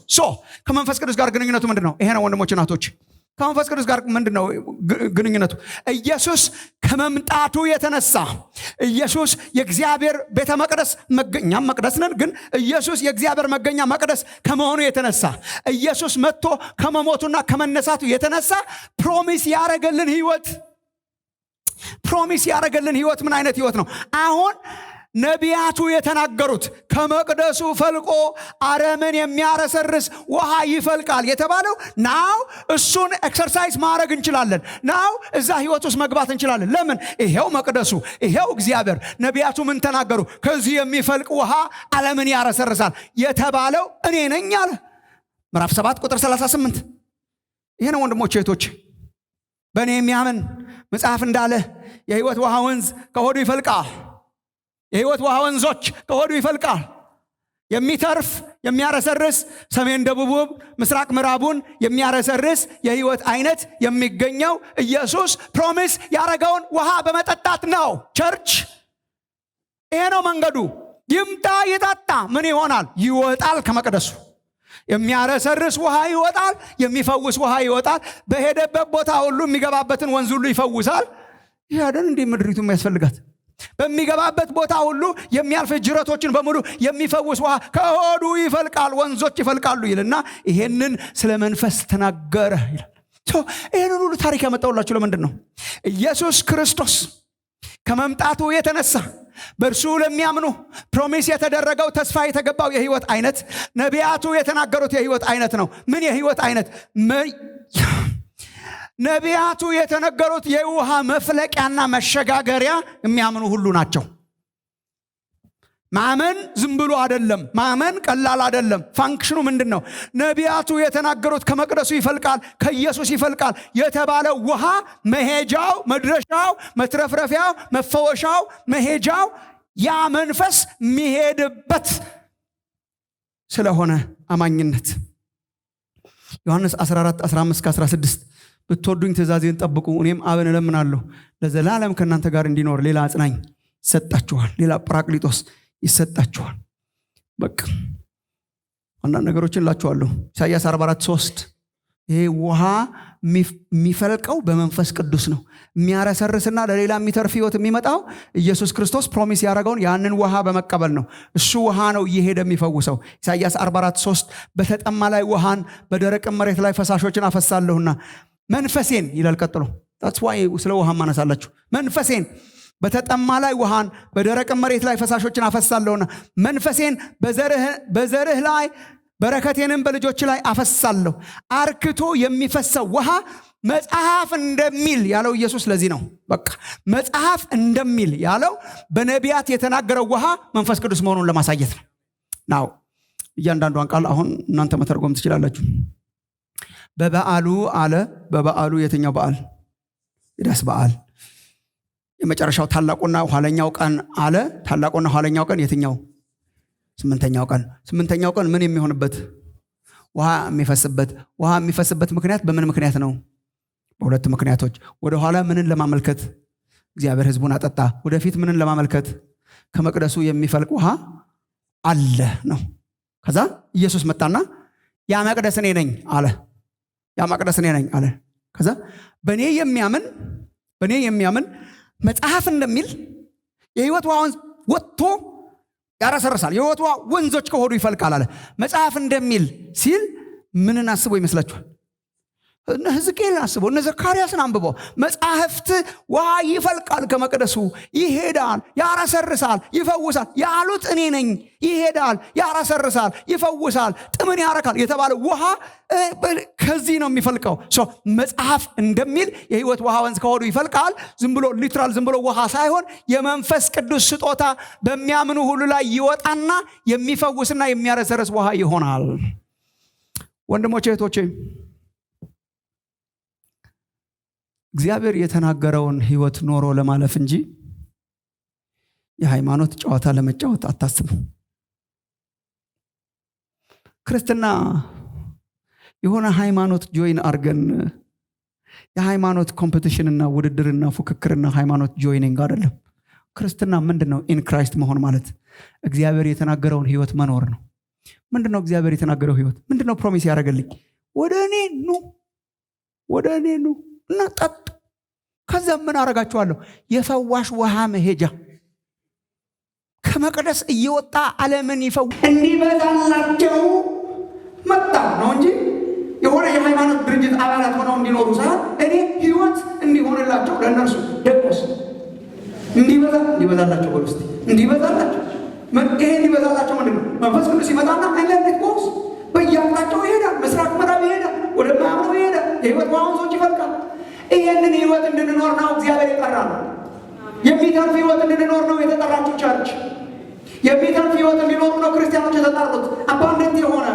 ከመንፈስ ቅዱስ ጋር ግንኙነቱ ምንድን ነው? ይሄ ነው ወንድሞች እናቶች። ከመንፈስ ቅዱስ ጋር ምንድነው ግንኙነቱ? ኢየሱስ ከመምጣቱ የተነሳ ኢየሱስ የእግዚአብሔር ቤተ መቅደስ መገኛም መቅደስ ነን፣ ግን ኢየሱስ የእግዚአብሔር መገኛ መቅደስ ከመሆኑ የተነሳ ኢየሱስ መጥቶ ከመሞቱና ከመነሳቱ የተነሳ ፕሮሚስ ያረገልን ህይወት ምን አይነት ህይወት ነው? አሁን ነቢያቱ የተናገሩት ከመቅደሱ ፈልቆ አረምን የሚያረሰርስ ውሃ ይፈልቃል የተባለው ናው እሱን ኤክሰርሳይዝ ማድረግ እንችላለን። ናው እዛ ህይወት ውስጥ መግባት እንችላለን። ለምን? ይሄው መቅደሱ፣ ይሄው እግዚአብሔር። ነቢያቱ ምን ተናገሩ? ከዚህ የሚፈልቅ ውሃ አለምን ያረሰርሳል የተባለው እኔ ነኝ አለ። ምዕራፍ 7 ቁጥር 38 ይሄ ነው ወንድሞቼ እህቶቼ። በእኔ የሚያምን መጽሐፍ እንዳለ የህይወት ውሃ ወንዝ ከሆዱ ይፈልቃል። የህይወት ውሃ ወንዞች ከሆዱ ይፈልቃል። የሚተርፍ የሚያረሰርስ፣ ሰሜን ደቡብ ምስራቅ ምዕራቡን የሚያረሰርስ የህይወት አይነት የሚገኘው ኢየሱስ ፕሮሚስ ያረገውን ውሃ በመጠጣት ነው። ቸርች ይሄ ነው መንገዱ። ይምጣ ይጠጣ። ምን ይሆናል? ይወጣል ከመቅደሱ። የሚያረሰርስ ውሃ ይወጣል። የሚፈውስ ውሃ ይወጣል። በሄደበት ቦታ ሁሉ የሚገባበትን ወንዝ ሁሉ ይፈውሳል። ይሄ አይደል እንዴ ምድሪቱ የሚያስፈልጋት? በሚገባበት ቦታ ሁሉ የሚያልፍ ጅረቶችን በሙሉ የሚፈውስ ውሃ ከሆዱ ይፈልቃል፣ ወንዞች ይፈልቃሉ ይልና ይሄንን ስለ መንፈስ ተናገረ ይላል። ይሄንን ሁሉ ታሪክ ያመጣውላችሁ ለምንድን ነው? ኢየሱስ ክርስቶስ ከመምጣቱ የተነሳ በእርሱ ለሚያምኑ ፕሮሚስ የተደረገው ተስፋ የተገባው የህይወት አይነት ነቢያቱ የተናገሩት የህይወት አይነት ነው። ምን የህይወት አይነት? ነቢያቱ የተነገሩት የውሃ መፍለቂያና መሸጋገሪያ የሚያምኑ ሁሉ ናቸው። ማመን ዝም ብሎ አይደለም። ማመን ቀላል አይደለም። ፋንክሽኑ ምንድነው? ነቢያቱ የተናገሩት ከመቅደሱ ይፈልቃል፣ ከኢየሱስ ይፈልቃል የተባለው ውሃ መሄጃው፣ መድረሻው፣ መትረፍረፊያው፣ መፈወሻው፣ መሄጃው ያ መንፈስ የሚሄድበት ስለሆነ አማኝነት ዮሐንስ 14 15-16 ብትወዱኝ ትእዛዜን ጠብቁ፣ እኔም አብን እለምናለሁ ለዘላለም ከእናንተ ጋር እንዲኖር ሌላ አጽናኝ ይሰጣችኋል፣ ሌላ ጰራቅሊጦስ ይሰጣችኋል። በቃ አንዳንድ ነገሮችን እላችኋለሁ። ኢሳይያስ 44:3 ይሄ ውሃ የሚፈልቀው በመንፈስ ቅዱስ ነው። የሚያረሰርስና ለሌላ የሚተርፍ ህይወት የሚመጣው ኢየሱስ ክርስቶስ ፕሮሚስ ያደረገውን ያንን ውሃ በመቀበል ነው። እሱ ውሃ ነው እየሄደ የሚፈውሰው። ኢሳይያስ 44:3 በተጠማ ላይ ውሃን፣ በደረቅ መሬት ላይ ፈሳሾችን አፈሳለሁና መንፈሴን ይላል። ቀጥሎ that's why ስለ ውሃ ማነሳላችሁ። መንፈሴን በተጠማ ላይ ውሃን፣ በደረቅ መሬት ላይ ፈሳሾችን አፈሳለሁና መንፈሴን በዘርህ ላይ በረከቴንም በልጆች ላይ አፈሳለሁ። አርክቶ የሚፈሰው ውሃ መጽሐፍ እንደሚል ያለው ኢየሱስ ለዚህ ነው። በቃ መጽሐፍ እንደሚል ያለው በነቢያት የተናገረው ውሃ መንፈስ ቅዱስ መሆኑን ለማሳየት ነው። ናው እያንዳንዷን ቃል አሁን እናንተ መተርጎም ትችላላችሁ። በበዓሉ አለ። በበዓሉ የትኛው በዓል? የዳስ በዓል። የመጨረሻው ታላቁና ኋለኛው ቀን አለ። ታላቁና ኋለኛው ቀን የትኛው? ስምንተኛው ቀን። ስምንተኛው ቀን ምን የሚሆንበት? ውሃ የሚፈስበት። ውሃ የሚፈስበት ምክንያት በምን ምክንያት ነው? በሁለት ምክንያቶች። ወደ ኋላ ምንን ለማመልከት? እግዚአብሔር ሕዝቡን አጠጣ። ወደፊት ምንን ለማመልከት? ከመቅደሱ የሚፈልቅ ውሃ አለ ነው። ከዛ ኢየሱስ መጣና ያ መቅደስ እኔ ነኝ አለ። ያ መቅደስ እኔ ነኝ አለ። ከዛ በእኔ የሚያምን መጽሐፍ እንደሚል የህይወት ውሃ ወንዝ ወጥቶ ያረሰርሳል፣ የህይወት ውሃ ወንዞች ከሆዱ ይፈልቃል አለ። መጽሐፍ እንደሚል ሲል ምንን አስቦ ይመስላችኋል? እነ ሕዝቅኤልን አስቦ፣ እነ ዘካርያስን አንብቦ መጽሐፍት ውሃ ይፈልቃል ከመቅደሱ ይሄዳል፣ ያረሰርሳል፣ ይፈውሳል ያሉት እኔ ነኝ። ይሄዳል፣ ያረሰርሳል፣ ይፈውሳል፣ ጥምን ያረካል የተባለ ውሃ ከዚህ ነው የሚፈልቀው። መጽሐፍ እንደሚል የህይወት ውሃ ወንዝ ከሆዱ ይፈልቃል። ዝም ብሎ ሊትራል ዝም ብሎ ውሃ ሳይሆን የመንፈስ ቅዱስ ስጦታ በሚያምኑ ሁሉ ላይ ይወጣና የሚፈውስና የሚያረሰርስ ውሃ ይሆናል። ወንድሞቼ እህቶቼ፣ እግዚአብሔር የተናገረውን ህይወት ኖሮ ለማለፍ እንጂ የሃይማኖት ጨዋታ ለመጫወት አታስቡ። ክርስትና የሆነ ሃይማኖት ጆይን አርገን የሃይማኖት ኮምፒቲሽንና ውድድርና ፉክክርና ሃይማኖት ጆይኒንግ አይደለም። ክርስትና ምንድነው? ኢን ክራይስት መሆን ማለት እግዚአብሔር የተናገረውን ህይወት መኖር ነው። ምንድነው እግዚአብሔር የተናገረው ህይወት? ምንድነው ፕሮሚስ ያደረገልኝ? ወደ እኔ ኑ እና ጠጡ፣ ከዛ ምን አረጋችኋለሁ? የፈዋሽ ውሃ መሄጃ ከመቅደስ እየወጣ ዓለምን እንዲበዛላቸው መጣ ነው እንጂ የሆነ የሃይማኖት ድርጅት አባላት ሆነው እንዲኖሩ ሳይሆን እኔ ህይወት እንዲሆንላቸው ለእነርሱ ደግሞስ እንዲበዛላቸው በውስጥ እንዲበዛላቸው ይሄ እንዲበዛላቸው ምንድነው? መንፈስ ቅዱስ ይመጣና አይለንት ቦስ በየአቅጣጫው ይሄዳል። ምስራቅ ምዕራብ ይሄዳል። ወደ ማዕረብ ይሄዳል። የህይወት ወንዞች ይፈልቃል። ይሄንን ህይወት እንድንኖር ነው እግዚአብሔር የጠራን። የሚተርፍ ህይወት እንድንኖር ነው የተጠራችው ቸርች። የሚተርፍ ህይወት እንዲኖሩ ነው ክርስቲያኖች የተጠሩት። አባንደንት የሆነ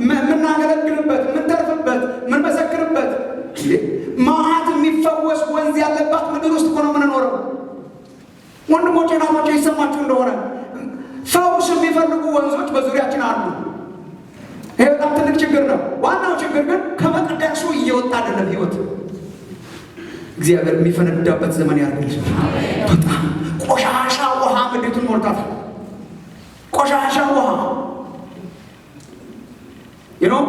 የምናገለግልበት፣ የምንተርፍበት፣ የምንመሰክርበት መዓት የሚፈወስ ወንዝ ያለባት ምድር ውስጥ እኮ ነው የምንኖረው። ወንድሞቼ ናቶቼ ይሰማችሁ እንደሆነ ፈውስ የሚፈልጉ ወንዞች በዙሪያችን አሉ። ይሄ በጣም ትልቅ ችግር ነው። ዋናው ችግር ግን ከመቅደሱ እየወጣ አይደለም ህይወት። እግዚአብሔር የሚፈነዳበት ዘመን ያድርግልን። በጣም ቆሻሻ ውሃ ምድሪቱን ሞልታታል። ቆሻሻ ውሃ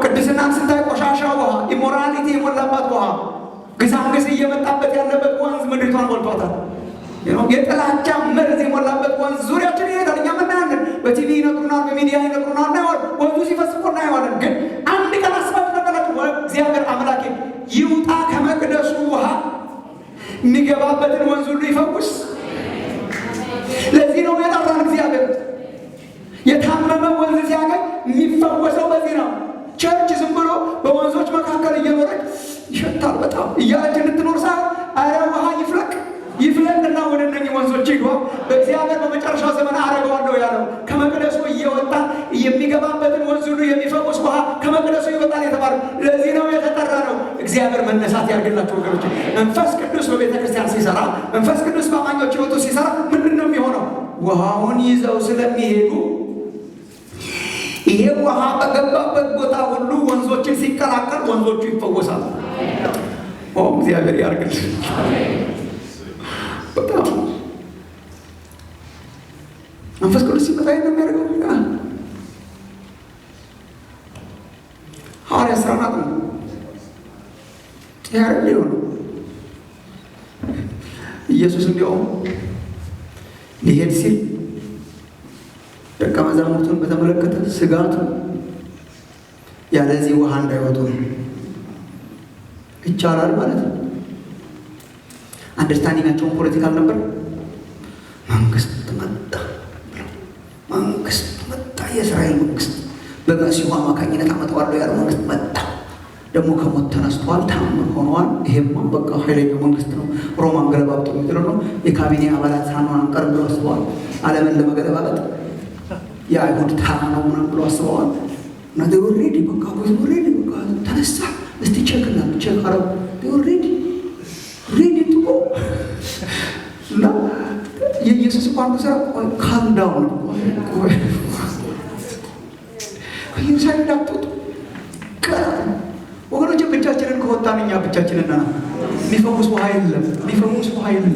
ቅድስናን ስታይ ቆሻሻ ውሃ፣ ኢሞራሊቲ የሞላባት ውሃ፣ ግሳንግስ እየመጣበት ያለበት ወንዝ ምድሪቷን ሞልቷታል። የጥላቻ መርዝ የሞላበት ወንዝ ዙሪያችን ይሄዳል። እኛ ምናያለን፣ በቲቪ ይነግሩናል፣ በሚዲያ ይነግሩናል፣ እናየዋለን። ወንዙ ሲፈስ እኮ እናየዋለን። ግን አንድ ቀን አስባችሁ ተቀላችሁ እግዚአብሔር አምላኬ ይውጣ ከመቅደሱ ውሃ የሚገባበትን ወንዝ ሁሉ ይፈውስ። ለዚህ ነው የጠራን እግዚአብሔር። የታመመ ወንዝ ሲያገኝ የሚፈወሰው በዚህ ነው። ቸርች ዝም ብሎ በወንዞች መካከል እየኖረች ይሸታል በጣም እያለች እንድትኖር ሳይሆን አረ ውሃ ይፍለቅና ወደ እነኚህ ወንዞች ይግባ። በእግዚአብሔር በመጨረሻው ዘመን አረገዋለሁ ያለው ከመቅደሱ እየወጣ የሚገባበትን ወንዝ ሁሉ የሚፈውስ ውሃ ከመቅደሱ ይወጣል የተባለው ለዚህ ነው የተጠራ ነው። እግዚአብሔር መነሳት ያድርግላችሁ ወገኖች። መንፈስ ቅዱስ በቤተ ክርስቲያን ሲሰራ፣ መንፈስ ቅዱስ በአማኞች ሕይወቱ ሲሰራ ምንድን ነው የሚሆነው? ውሃውን ይዘው ስለሚሄዱ ይሄ ውሃ በገባበት ቦታ ሁሉ ወንዞችን ሲቀላቀል ወንዞቹ ይፈወሳሉ። እግዚአብሔር ያድርግልን። በጣም መንፈስ ቅዱስ ሲመጣ ነው የሚያደርገው። ሐዋርያት ሥራ ናት ነው ያረግ ሊሆን ኢየሱስ እንዲያውም ሊሄድ ሲል ደቀ መዛሙርቱን በተመለከተ ስጋቱ ያለዚህ ውሃ እንዳይወጡ ነው። ይቻላል ማለት ነው። አንደርስታንዲንጋቸውን ፖለቲካል ነበር። መንግስት መጣ ብለው መንግስት መጣ፣ የእስራኤል መንግስት በመሲሁ አማካኝነት አመጣዋለሁ ያለው መንግስት መጣ። ደግሞ ከሞት ተነስተዋል፣ ታምር ሆነዋል። ይሄማ በቃ ኃይለኛው መንግስት ነው፣ ሮማን ገለባብጦ የሚጥለው ነው። የካቢኔ አባላት ሳንሆን አንቀርም ብለው አስበዋል። ዓለምን ለመገለባበጥ የአይሁድ ተራ ነው ምናምን ብለው አስበዋል። እና ሬዲ በቃ ሬዲ በቃ ተነሳ። እስቲ ቼክና ቼክ አረው ሬዲ ትቆ እና የኢየሱስ እንኳን ስራ ካልዳውን ከኢየሩሳሌም እንዳትወጡ ወገኖች። ብቻችንን ከወጣን እኛ ብቻችንን ነው። የሚፈውስ ውሃ የለም፣ የሚፈውስ ውሃ የለም።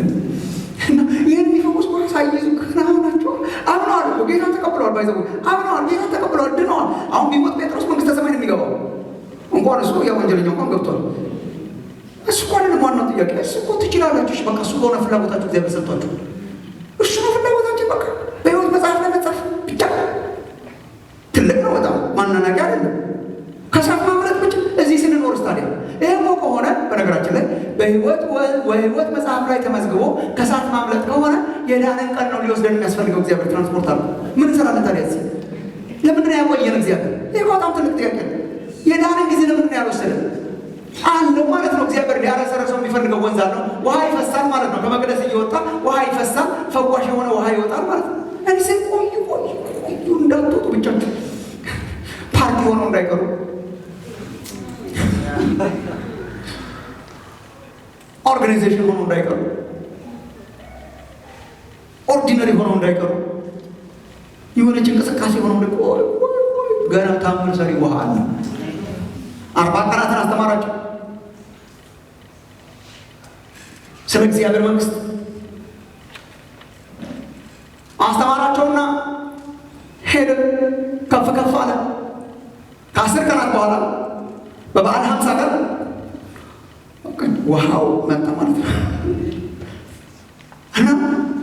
እና ይህን የሚፈውስ ውሃ ሳይይዙ ከናናቸው አምነዋል እኮ ጌታን ተቀብለዋል። ባይዘው አምነዋል፣ ጌታን ተቀብለዋል፣ ድነዋል። አሁን ቢሞት ጴጥሮስ መንግስተ ሰማይ ነው የሚገባው። እንኳን እሱ ያ ወንጀለኛ እንኳን ገብቷል። እሱ እንኳን ዋናው ጥያቄ እሱ እኮ ትችላላችሁ። በቃ እሱ በሆነ ፍላጎታችሁ እግዚአብሔር ሰጥቷችሁ እሱ ነው ፍላጎታችሁ። በቃ በሕይወት መጽሐፍ ላይ መጽሐፍ ብቻ ትልቅ ነው በጣም ማናናቂያ አይደለም። ከሳት ማምለጥ ብቻ እዚህ ስንኖር ስታዲያ ይሄ ከሆነ በነገራችን ላይ በሕይወት መጽሐፍ ላይ ተመዝግቦ ከሳት ማምለጥ ከሆነ የዳንን ቀን ነው ሊወስደን የሚያስፈልገው። እግዚአብሔር ትራንስፖርት አለ። ምን እንሰራለን ታዲያ? እዚህ ለምንድን ያቆየን እግዚአብሔር? ይህ በጣም ትልቅ ጥያቄ ነው። የዳንን ጊዜ ለምንድን ያልወሰደን አለው ማለት ነው። እግዚአብሔር ሊያረሰረሰው የሚፈልገው ወንዝ አለው። ውሃ ይፈሳል ማለት ነው። ከመቅደስ እየወጣ ውሃ ይፈሳል፣ ፈዋሽ የሆነ ውሃ ይወጣል ማለት ነው። እኔ ቆዩ እንዳትወጡ ብቻ ፓርቲ ሆነው እንዳይቀሩ ኦርጋናይዜሽን ሆነው እንዳይቀሩ ኦርዲነሪ ሆነው እንዳይቀሩ የሆነች እንቅስቃሴ ሆነው ገና ታምር ሰሪ ውሃ አለ። 40 ቀናትን አስተማራቸው ስለ እግዚአብሔር መንግስት አስተማራቸውና ሄደ። ከፍ ከፍ አለ። ከ10 ቀናት በኋላ በበዓል 50 ቀን ውሃው መጣ ማለት ነው። እና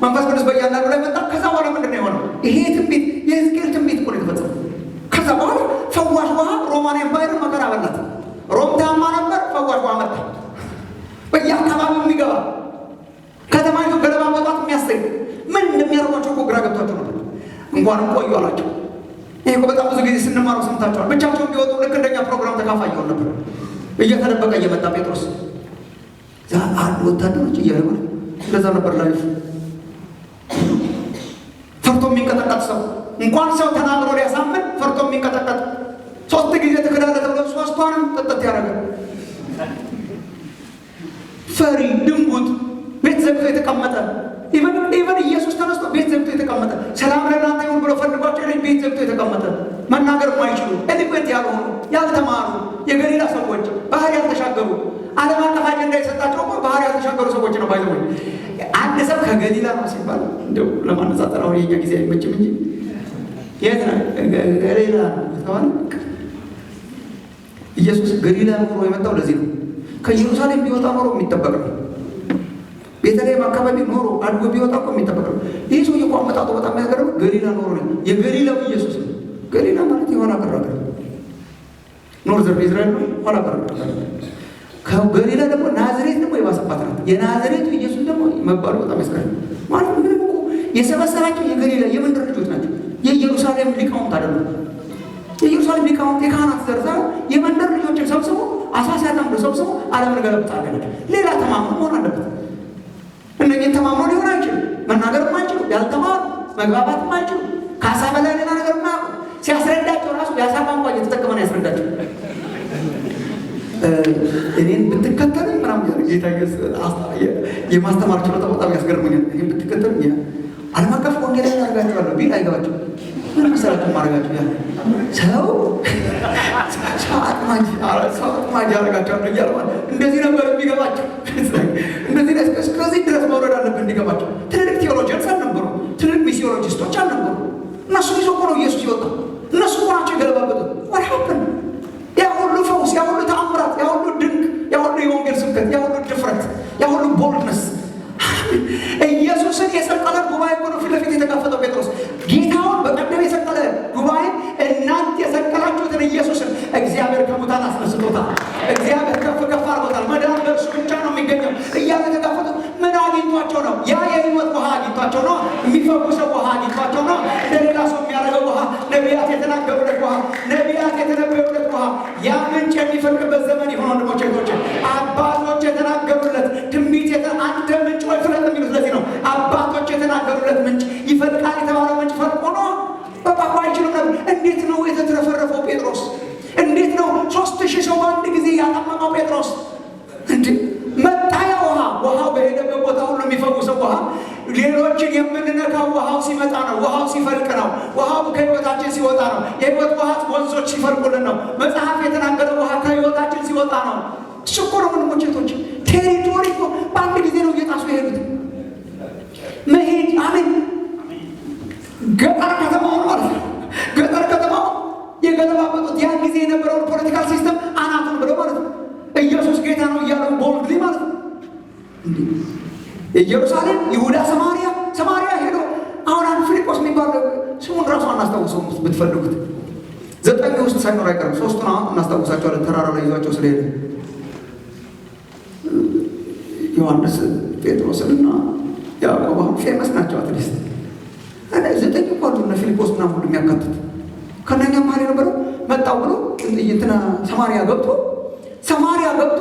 መንፈስ ቅዱስ በእያንዳንዱ ላይ መጣ። ከዛ በኋላ ምንድን ነው የሆነው? ይሄ ትንቢት የሕዝቅኤል ትንቢት እኮ ነው የተፈጸመው። ከዛ በኋላ ፈዋሽ ውሃ ሮማን ኤምፓየር መከራ በላት። ሮም ታማ ነበር፣ ፈዋሽ ውሃ መጣ። በየአካባቢው የሚገባ ከተማይቱ ገለባ መውጣት የሚያሰኝ ምን እንደሚያደርጓቸው እኮ ግራ ገብቷቸው ነበር። እንኳንም ቆዩ አላቸው። ይሄ እኮ በጣም ብዙ ጊዜ ስንማረው ሰምታችኋል። ብቻቸውን ቢወጡ ልክ እንደኛ ፕሮግራም ተካፋይ ይሆን ነበር። እየተደበቀ እየመጣ ጴጥሮስ ዛ አንድ ወታደሮች እያደረጉ እንደዛ ነበር። ላይ ፈርቶ የሚንቀጠቀጥ ሰው እንኳን ሰው ተናግሮ ሊያሳምን ፈርቶ የሚንቀጠቀጥ 3 ጊዜ ትክዳለህ ተብሎ 3ቷንም ጥጥት ያደረገ ፈሪ ድንጉጥ ቤት ዘግቶ የተቀመጠ ኢቨን ኢየሱስ ተነስቶ ቤት ዘግቶ የተቀመጠ ሰላም ለእናንተ ይሁን ብሎ ፈልጓቸው ቤት ዘግቶ የተቀመጠ መናገር የማይችሉ ኤሊኩዌንት ያልሆኑ ያልተማሩ የገሊላ ሰዎች ባህር ያልተሻገሩ ዓለም አቀፍ አጀንዳ የሰጣቸው እኮ ባህር ያልተሻገሩ ሰዎች ነው። ባይዘው አንድ ሰው ከገሊላ ነው ሲባል እንደው ለማነጻጸር አሁን የኛ ጊዜ አይመችም እንጂ የት ነው ገሊላ ተባለ። ኢየሱስ ገሊላ ኖሮ የመጣው ለዚህ ነው። ከኢየሩሳሌም ቢወጣ ኖሮ የሚጠበቅ ነው። ቤተልሔም አካባቢ ኖሮ አድጎ ቢወጣ እኮ የሚጠበቅ ነው። ይህ ሰው እኮ አመጣጡ በጣም ያገረመው ገሊላ ኖሮ ነው። የገሊላው ኢየሱስ ነው። ገሊላ ማለት የሆነ አቀራቀር ኖርዘርን ኢዝራኤል ነው። ኋላ ቀር ከገሊላ ደግሞ ናዝሬት ደግሞ የባሰባት ናት። የናዝሬቱ ኢየሱስ ደግሞ መባሉ በጣም ያስገርም ማለት ምንም እኮ የሰበሰባቸው የገሊላ የመንደር ልጆች ናቸው። የኢየሩሳሌም ሊቃውንት አይደሉም። የኢየሩሳሌም ሊቃውንት የካህናት ዘርዛ የመንደር ልጆችን ሰብስቦ አሳሳታም ሰብስቦ ዓለምን ገለብጣለች። ሌላ ተማምኖ መሆን አለበት። እነኝን ተማምኖ ሊሆን አይችልም። መናገር የማይችሉ ያልተማሩ መግባባት የማይችሉ ካሳ በላይ ሌላ ነገር ማያውቁ ሲያስረዳቸው ራሱ ያሳ ቋንቋ እየተጠቀመ ነው ያስረዳቸው። እኔን ብትከተል ምናምን ጌታ የማስተማር ችሎታ በጣም ያስገርመኛል። እኔን ብትከተል ዓለም አቀፍ ወንጌላዊ ያደርጋቸዋለሁ ቢል አይገባቸው። ምን መሰላቸው ማድረጋቸው ያ ሰው አጥማጅ ያደርጋቸዋለሁ እያለ እንደዚህ ነበር የሚገባቸው። እንደዚህ እስከዚህ ድረስ መውረድ አለብን እንዲገባቸው። ትልልቅ ቴዎሎጂያንስ አልነበሩ፣ ትልልቅ ሚሲዮሎጂስቶች አልነበሩ። እነሱ ይዞ እኮ ነው ኢየሱስ ይወጣው። እነሱ እኮ ናቸው የገለባበጡት። ወርሃብን ያ ሁሉ ፈውስ፣ ያ ሁሉ ተአምራት፣ ያ ሁሉ ድንቅ፣ ያ ሁሉ የወንጌል ስብከት፣ ያ ሁሉ ድፍረት፣ ያ ሁሉ ቦልድነስ ኢየሱስን የሰቀለ ጉባኤ እኮ ነው ፊት ለፊት የተጋፈጠው ጴጥሮስ። ጌታውን በቀደም የሰቀለ ጉባኤ እናንተ የሰቀላችሁትን ኢየሱስን እግዚአብሔር ከሙታን አስነስቶታል፣ እግዚአብሔር ከፍ ከፍ አድርጎታል፣ መዳን በእርሱ ብቻ ነው የሚገኘው እያለ የተጋፈጡት ምን አግኝቷቸው ነው? ያ የህይወት ውሃ አግኝቷቸው ነው። የሚፈውሰው ውሃ አግኝቷቸው ነው። ለሌላ ሰው የሚያደርገው ውሃ፣ ነቢያት የተናገሩለት ውሃ፣ ነቢያት የተነበዩለት ውሃ፣ ያ ምንጭ የሚፈልቅበት ዘመን ይሆን ወንድሞቼ እህቶቼ። አባቶች የተናገሩለት ትንቢት አንተ ምንጭ ወይ ፍለጥ የሚሉት ለዚህ ነው። አባቶች የተናገሩለት ምንጭ ይፈልቃል የተባለው ምንጭ ፈልቆ ነው። በቃ አይችልም ነበር። እንዴት ነው የተትረፈረፈው ጴጥሮስ? እንዴት ነው 3000 ሰው በአንድ ጊዜ ያጠመቀው ጴጥሮስ? እንዴ መጣያ ውሃው በሄደበት ቦታ ሁሉ የሚፈውሰው ውሃ፣ ሌሎችን የምንነካው ውሃው ሲመጣ ነው። ውሃው ሲፈልቅ ነው። ውሃው ከህይወታችን ሲወጣ ነው። የህይወት ውሃ ወንዞች ሲፈልቁልን ነው። መጽሐፍ የተናገረው ውሃ ከህይወታችን ሲወጣ ነው። ሽኩር ወንድሞቼ እህቶቼ፣ ቴሪቶሪ እኮ በአንድ ጊዜ ነው እየጣሱ የሄዱት። መሄድ አሜን። ገጠር ከተማውን ማለት ነው። ገጠር ከተማው የገለባበጡት ያን ጊዜ የነበረውን ፖለቲካል ሲስተም አናቱን ብለው ማለት ነው። ኢየሱስ ጌታ ነው እያሉ ቦልድሊ ማለት ነው። ኢየሩሳሌም፣ ይሁዳ፣ ሰማሪያ ሄዶ አሁን አንድ ፊልጶስ የሚባል ስሙን ራሱ አናስታውሰው ብትፈልጉት 9 ውስጥ ሳይኖር አይቀርም። 3ቱን አሁን እናስታውሳቸዋለን። ተራራ ላይ ይዟቸው ስለሄደ ዮሐንስ፣ ጴጥሮስና ያዕቆብ አሁን ፌመስ ናቸው። አትሊስት 9 እኮ አሉ እነ ፊልጶስ ምናምን ሁሉ የሚያካትት ከእነኛ መሀል የነበረው መጣው ብሎ እንትና ሰማሪያ ገብቶ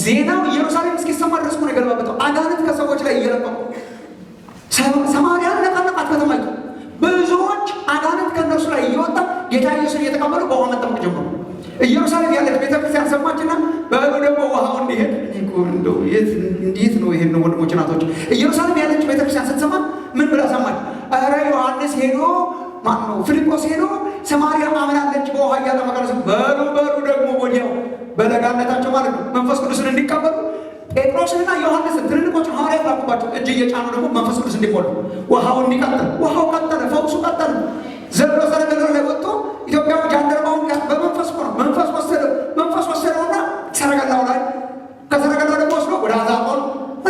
ዜናው ኢየሩሳሌም እስኪሰማ ድረስ ነው የገለባበጠው። አጋንንት ከሰዎች ላይ እየለቀቁ ሰማሪያን ነቃነቃት ከተማይቱ። ብዙዎች አጋንንት ከእነርሱ ላይ እየወጣ ጌታ ኢየሱስን እየተቀበሉ በውሃ መጠመቅ ጀመሩ። ኢየሩሳሌም ያለች ቤተክርስቲያን ሰማችና በሉ ደግሞ ውሃው እንዲሄድ እንደው እንዴት ነው ይሄን ነው ወንድሞች እናቶች። ኢየሩሳሌም ያለች ቤተክርስቲያን ስትሰማ ምን ብላ ሰማች? ኧረ ዮሐንስ ሄዶ ማነው ፊልጶስ ሄዶ ሰማርያ አምናለች በውሃ እያጠመቀ በሉ ደግሞ ወዲያው በለጋነታቸው ማለት ነው መንፈስ ቅዱስን እንዲቀበሉ ጴጥሮስንና ዮሐንስን ትልልቆቹን ሐዋርያት ላኩባቸው። እጅ እየጫኑ ደግሞ መንፈስ ቅዱስ እንዲሞሉ ውሃው እንዲቀጥል። ውሃው ቀጠለ፣ ፈውሱ ቀጠለ። ዘሎ ሰረገላው ላይ ወጥቶ ኢትዮጵያዊ ጃንደረባውን በመንፈስ ነው መንፈስ ወሰደውና ሰረገላው ላይ ከሰረገላው ደግሞ ወስዶ ወደ አዛጦን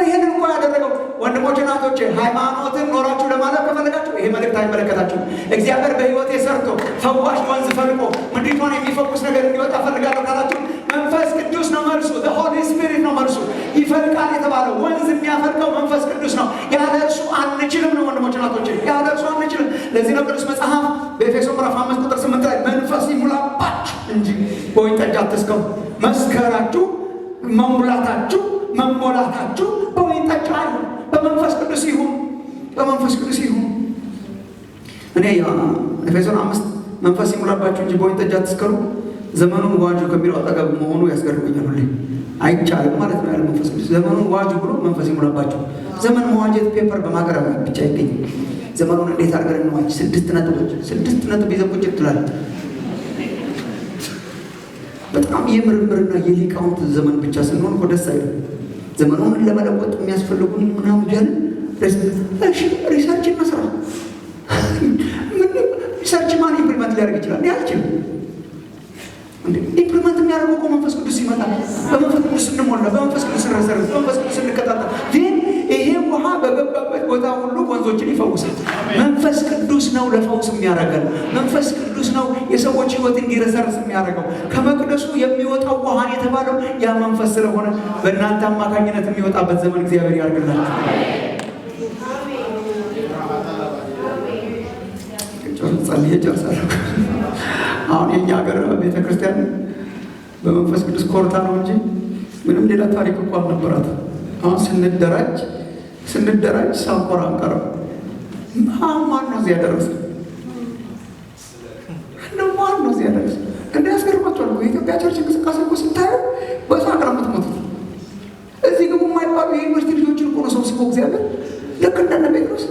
ይህንን እኮ ያደረገው ወንድሞች እናቶች፣ ሃይማኖትን ኖራችሁ ለማለት ከፈለጋችሁ ይሄ መልእክት አይመለከታችሁ። እግዚአብሔር በሕይወቴ ሰርቶ ፈዋሽ ወንዝ ፈልቆ ምድሪቷን የሚፈውስ ነገር እንዲወጣ ፈልጋለሁ ካላችሁ መንፈስ ቅዱስ ነው መልሱ። ሆሊ ስፒሪት ነው መልሱ። ይፈልቃል የተባለው ወንዝ የሚያፈልቀው መንፈስ ቅዱስ ነው። ያለ እርሱ አንችልም ነው ወንድሞች እናቶች፣ ያለ እርሱ አንችልም። ለዚህ ነው ቅዱስ መጽሐፍ በኤፌሶን ምዕራፍ 5 ቁጥር 8 ላይ መንፈስ ይሙላባችሁ እንጂ በወይን ጠጅ አትስከሩ። መስከራችሁ፣ መሙላታችሁ፣ መሞላታችሁ በወይን ጠጅ አይሁን፣ በመንፈስ ቅዱስ ይሁን። በመንፈስ ቅዱስ ይሁን። እኔ ኤፌሶን 5 መንፈስ ይሙላባችሁ እንጂ በወይን ጠጅ አትስከሩ ዘመኑን ዋጁ ከሚለው አጠገብ መሆኑ ያስገርመኛል። ሁሌ አይቻልም ማለት ነው ያለ መንፈስ ቅዱስ ዘመኑን ዋጁ ብሎ መንፈስ ይሙላባችሁ። ዘመን መዋጀት ፔፐር በማቅረብ ብቻ አይገኝም። ዘመኑን እንዴት አድርገን እንዋጅ? 6 ነጥብ ይዘህ ቁጭ ትላለህ። በጣም የምርምርና የሊቃውንት ዘመን ብቻ ስንሆን እኮ ደስ አይልም። ዘመኑን ለመለወጥ የሚያስፈልጉን ምናምን እያልን ሪሰርች እንስራ። ሪሰርች ማን ኢምፕሊመንት ሊያደርግ ይችላል? አልችልም። ኢምፕሊመንት የሚያደርገው እኮ መንፈስ ቅዱስ ይመጣል። በመንፈስ ቅዱስ ስንሞላ፣ በመንፈስ ቅዱስ ስንረሰርስ፣ በመንፈስ ቅዱስ ስንከታተል ግን ይሄ ውሃ በገባበት ቦታ ሁሉ ወንዞችን ይፈውሳል። መንፈስ ቅዱስ ነው ለፈውስ የሚያደርገን። መንፈስ ቅዱስ ነው የሰዎች ሕይወት እንዲረሰርስ የሚያደርገው። ከመቅደሱ የሚወጣው ውሃን የተባለው ያ መንፈስ ስለሆነ በእናንተ አማካኝነት የሚወጣበት ዘመን እግዚአብሔር ያድርግላችሁ። ጸልዬ ጨርሳለሁ። አሁን የኛ ሀገር ቤተክርስቲያን በመንፈስ ቅዱስ ኮርታ ነው እንጂ ምንም ሌላ ታሪክ እኮ አልነበራት። አሁን ስንደራጅ ሳንኮራ አንቀርም። ማን ነው እዚህ ያደረሰ? ማን ነው እዚህ ያደረሰ? እንደ ያስገርማቸዋል እኮ የኢትዮጵያ ቸርች እንቅስቃሴ እኮ ስታዩ በሳቅ ነው የምትሞቱት። እዚህ ግቡ የማይባሉ የዩኒቨርሲቲ ልጆችን እኮ ነው ሰብስቦ እግዚአብሔር ልክ እንደነ ጴጥሮስ።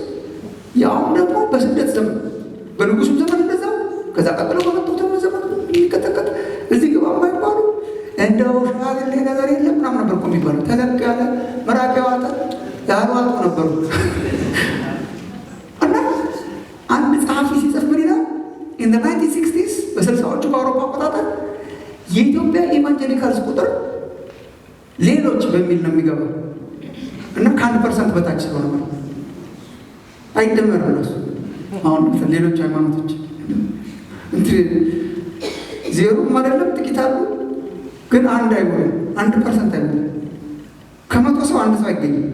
ያውም ደግሞ በስደት ዘመን በንጉሱም ዘመን እንደዛ፣ ከዛ ቀጥሎ በመጡት ዘመን የሚቀጠቀጥ እዚህ ግባ የማይባሉ እንደው ሽማግሌ ነገር የለም ምናምን ነበር እኮ የሚባለው። ተለቅ ያለ መራቅ ያዋጠ ያልዋጡ ነበሩ። እና አንድ ጸሐፊ ሲጽፍ ምን ይላል? ኢን ዘ 1960s በ60ዎቹ በአውሮፓ አቆጣጠር የኢትዮጵያ ኢቫንጀሊካልስ ቁጥር ሌሎች በሚል ነው የሚገባው እና ከ1% በታች ስለሆነ ነው አይደመርም እነሱ። አሁን ሌሎች ሃይማኖቶች ዜሮም አይደለም ጥቂት አሉ፣ ግን አንድ አይሆንም። 1% አይሆንም። ከመቶ ሰው አንድ ሰው አይገኝም።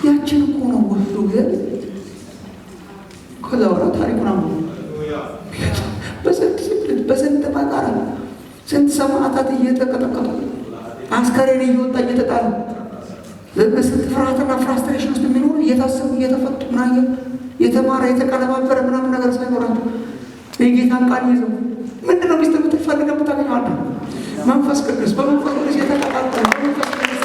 ያችን እኮ ነው ወስዶ ግን ከዛ በኋላ ታሪኩን አምሮ በስንት መቃራ ስንት ሰማዕታት እየተቀጠቀጡ አስከሬን እየወጣ እየተጣሉ በስንት ፍርሃትና ፍራስትሬሽን ውስጥ የሚኖሩ እየታሰቡ እየተፈቱ ምናምን የተማረ የተቀነባበረ ምናምን ነገር ሳይኖራቸው የጌታን ቃል ይዘው ምንድነው ሚስት የምትፈልገ የምታገኘው አንዱ መንፈስ ቅዱስ በመንፈስ ቅዱስ የተቀጣጠለ መንፈስ ቅዱስ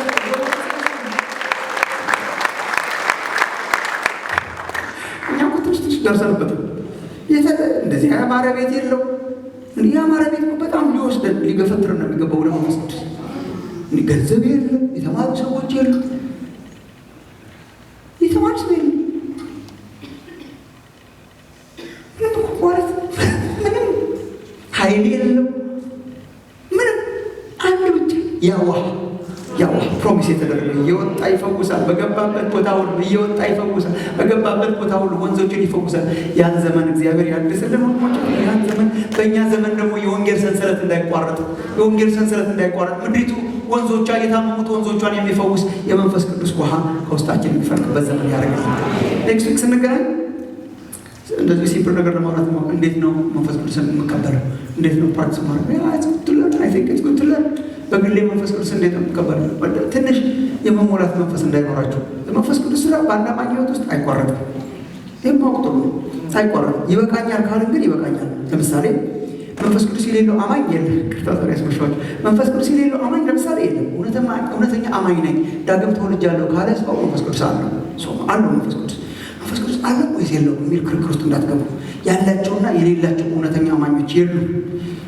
እኛ እኮ ትንሽ ደርሰንበታል። እንደዚህ ያማረ ቤት የለው። እንዲህ ያማረ ቤት በጣም ሊወስደን ሊገፈትረን ነው የሚገባው ወደ መንፈስ ቅዱስ። ገንዘብ የለም፣ የተማሩ ሰዎች የሉ፣ የተማሩ ሰው የለም። ማለት ምንም ኃይል የለው፣ ምንም አንድ ብቻ ያዋ ፕሮሚስ የተደረገ እየወጣ ይፈውሳል። በገባበት ቦታ ሁሉ እየወጣ ይፈውሳል። በገባበት ቦታ ሁሉ ወንዞችን ይፈውሳል። ያን ዘመን እግዚአብሔር ያድስልን ወንድሞች። ያን ዘመን በእኛ ዘመን ደግሞ የወንጌል ሰንሰለት እንዳይቋረጥ ምድሪቱ ወንዞቿ የታመሙት ወንዞቿን የሚፈውስ የመንፈስ ቅዱስ ውሃ ከውስጣችን የሚፈልቅበት ዘመን ያደርግልናል። ኔክስት ዊክ ስንገናኝ እንደዚህ ሲምፕል ነገር ለማውራት ነው። እንዴት ነው መንፈስ ቅዱስን የምቀበለው? እንዴት ነው ፕራክቲስ ማድረግ? በግሌ መንፈስ ቅዱስ እንዴት ነው የምቀበለው? ትንሽ የመሞላት መንፈስ እንዳይኖራቸው። መንፈስ ቅዱስ ስራ በአንድ አማኝ ሕይወት ውስጥ አይቋረጥም። ይህም ማወቅ ጥሩ ነው። አይቋረጥም። ይበቃኛል ካልን ግን ይበቃኛል። ለምሳሌ መንፈስ ቅዱስ የሌለው አማኝ የለም። ክርስቶስ ያስመሻዎች መንፈስ ቅዱስ የሌለው አማኝ ለምሳሌ የለም። እውነተኛ አማኝ ነኝ ዳግም ተወልጃለሁ ካለ ሰው መንፈስ ቅዱስ አለው። መንፈስ ቅዱስ መንፈስ ቅዱስ አለ ወይስ የለውም የሚል ክርክር ውስጥ እንዳትገቡ። ያላቸውና የሌላቸው እውነተኛ አማኞች የሉ።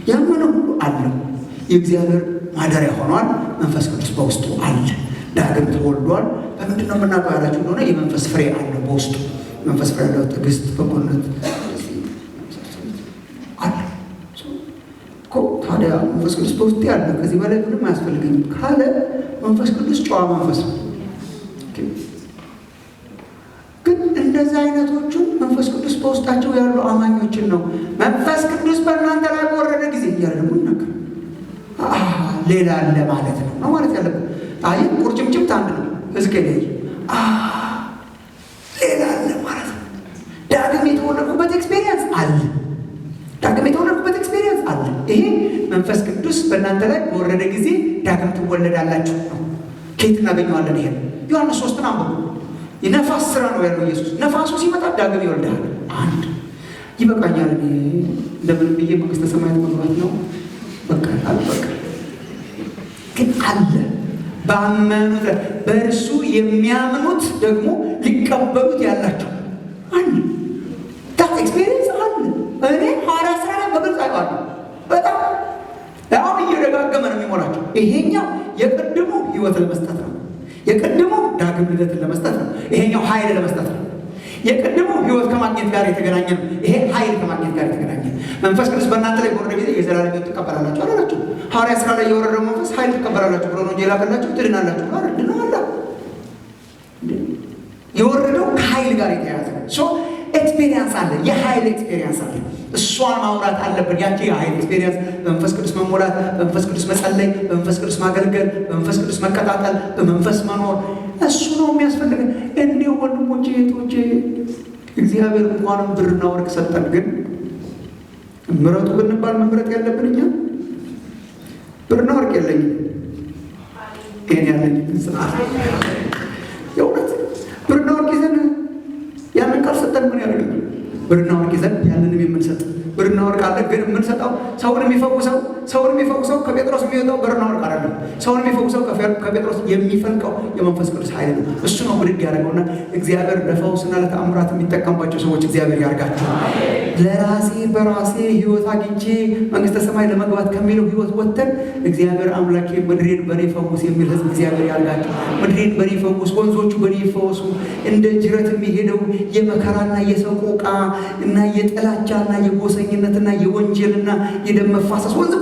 ያመነ ሁሉ አለው። የእግዚአብሔር ማደሪያ ሆኗል። መንፈስ ቅዱስ በውስጡ አለ። ዳግም ተወልዷል። በምንድን ነው የምናውቀው ያላችሁ እንደሆነ የመንፈስ ፍሬ አለ በውስጡ። መንፈስ ፍሬ ያለው ትዕግስት፣ በጎነት አለ እኮ። ታዲያ መንፈስ ቅዱስ በውስጤ አለ ከዚህ በላይ ምንም አያስፈልገኝም ካለ መንፈስ ቅዱስ ጨዋ መንፈስ ነው። ግን እንደዚህ አይነቶቹን መንፈስ ቅዱስ በውስጣቸው ያሉ አማኞችን ነው መንፈስ ቅዱስ በእናንተ ላይ በወረደ ጊዜ እያለ ደግሞ ይናገር። ሌላ አለ ማለት ነው ማለት ያለብን። አይ ቁርጭምጭምት አንድ ነው። ሕዝቅኤል ሌላ አለ ማለት ነው። ዳግም የተወለድኩበት ኤክስፔሪየንስ አለ። ዳግም የተወለድኩበት ኤክስፔሪየንስ አለ። ይሄ መንፈስ ቅዱስ በእናንተ ላይ በወረደ ጊዜ ዳግም ትወለዳላችሁ ነው። ከየት እናገኘዋለን? ይሄን ዮሐንስ 3 አንብቡ። የነፋስ ስራ ነው ያለው ኢየሱስ። ነፋሱ ሲመጣ ዳግም ይወልዳል። አንድ ይበቃኛል፣ እንደምን ብዬ መንግስተ ሰማያት መግባት ነው በቃ አልበቃ። ግን አለ ባመኑት በእርሱ የሚያምኑት ደግሞ ሊቀበሉት ያላቸው አንድ ዳት ኤክስፔሪየንስ አለ። እኔ ሐዋርያ ሥራ ላይ በግልጽ አይዋለሁ። በጣም አሁን እየደጋገመ ነው የሚሞላቸው። ይሄኛው የቅድሙ ህይወት ለመስጠት ነው። የቅድሙ ዳግም ልደትን ለመስጠት ነው። ይሄኛው ኃይል ለመስጠት ነው። የቅድሙ ህይወት ከማግኘት ጋር የተገናኘ ነው። ይሄ ኃይል ከማግኘት ጋር የተገናኘ ነው። መንፈስ ቅዱስ በእናንተ ላይ በወረደ ጊዜ የዘላለም ሕይወት ትቀበላላችሁ አላላችሁ? ሐዋርያ ሥራ ላይ የወረደው መንፈስ ኃይል ትቀበላላችሁ ብሎ ነው እንጂ የላከላችሁ ትድናላችሁ ብሎ አይደል? ነው አላ የወረደው ከኃይል ጋር የተያያዘ ሶ ኤክስፔሪየንስ አለ። የኃይል ኤክስፔሪየንስ አለ። እሷን ማውራት አለብን። ያቺ የኃይል ኤክስፔሪየንስ በመንፈስ ቅዱስ መሞላት፣ በመንፈስ ቅዱስ መጸለይ፣ በመንፈስ ቅዱስ ማገልገል፣ በመንፈስ ቅዱስ መቀጣጠል፣ በመንፈስ መኖር እሱ ነው የሚያስፈልገን። እንዲሁ ወንድሞቼ እህቶቼ እግዚአብሔር እንኳንም ብርና ወርቅ ሰጠን፣ ግን ምረጡ ብንባል መምረጥ ያለብን እኛ ብርና ወርቅ የለኝም። ይሄን ያለኝ የእውነት ብርና ወርቅ ይዘን ያንን ቃል ሰጠን ምን ያደርግልናል? ብርና ወርቅ ይዘን ያንንም የምንሰጥ ብርና ወርቅ አለ፣ ግን የምንሰጠው ሰውን የሚፈውሰው ከጴጥሮስ የሚወጣው ብርና ወርቅ አይደለም። ሰውን የሚፈውሰው ከጴጥሮስ የሚፈልቀው የመንፈስ ቅዱስ ኃይል ነው። እሱ ነው ብድግ ያደርገውና እግዚአብሔር ለፈውስና ለተአምራት የሚጠቀምባቸው ሰዎች እግዚአብሔር ያርጋቸው። ለራሴ በራሴ ህይወት አግኝቼ መንግስተ ሰማይ ለመግባት ከሚለው ህይወት ወጥተን እግዚአብሔር አምላኬ ምድሬን በኔ ፈውስ የሚል ህዝብ እግዚአብሔር ያርጋቸው። ምድሬን በኔ ፈውስ፣ ወንዞቹ በኔ ይፈወሱ። እንደ ጅረት የሚሄደው የመከራና የሰቆቃ እና የጥላቻና የጎሰኝነትና የወንጀልና የደም መፋሰስ ወንዝ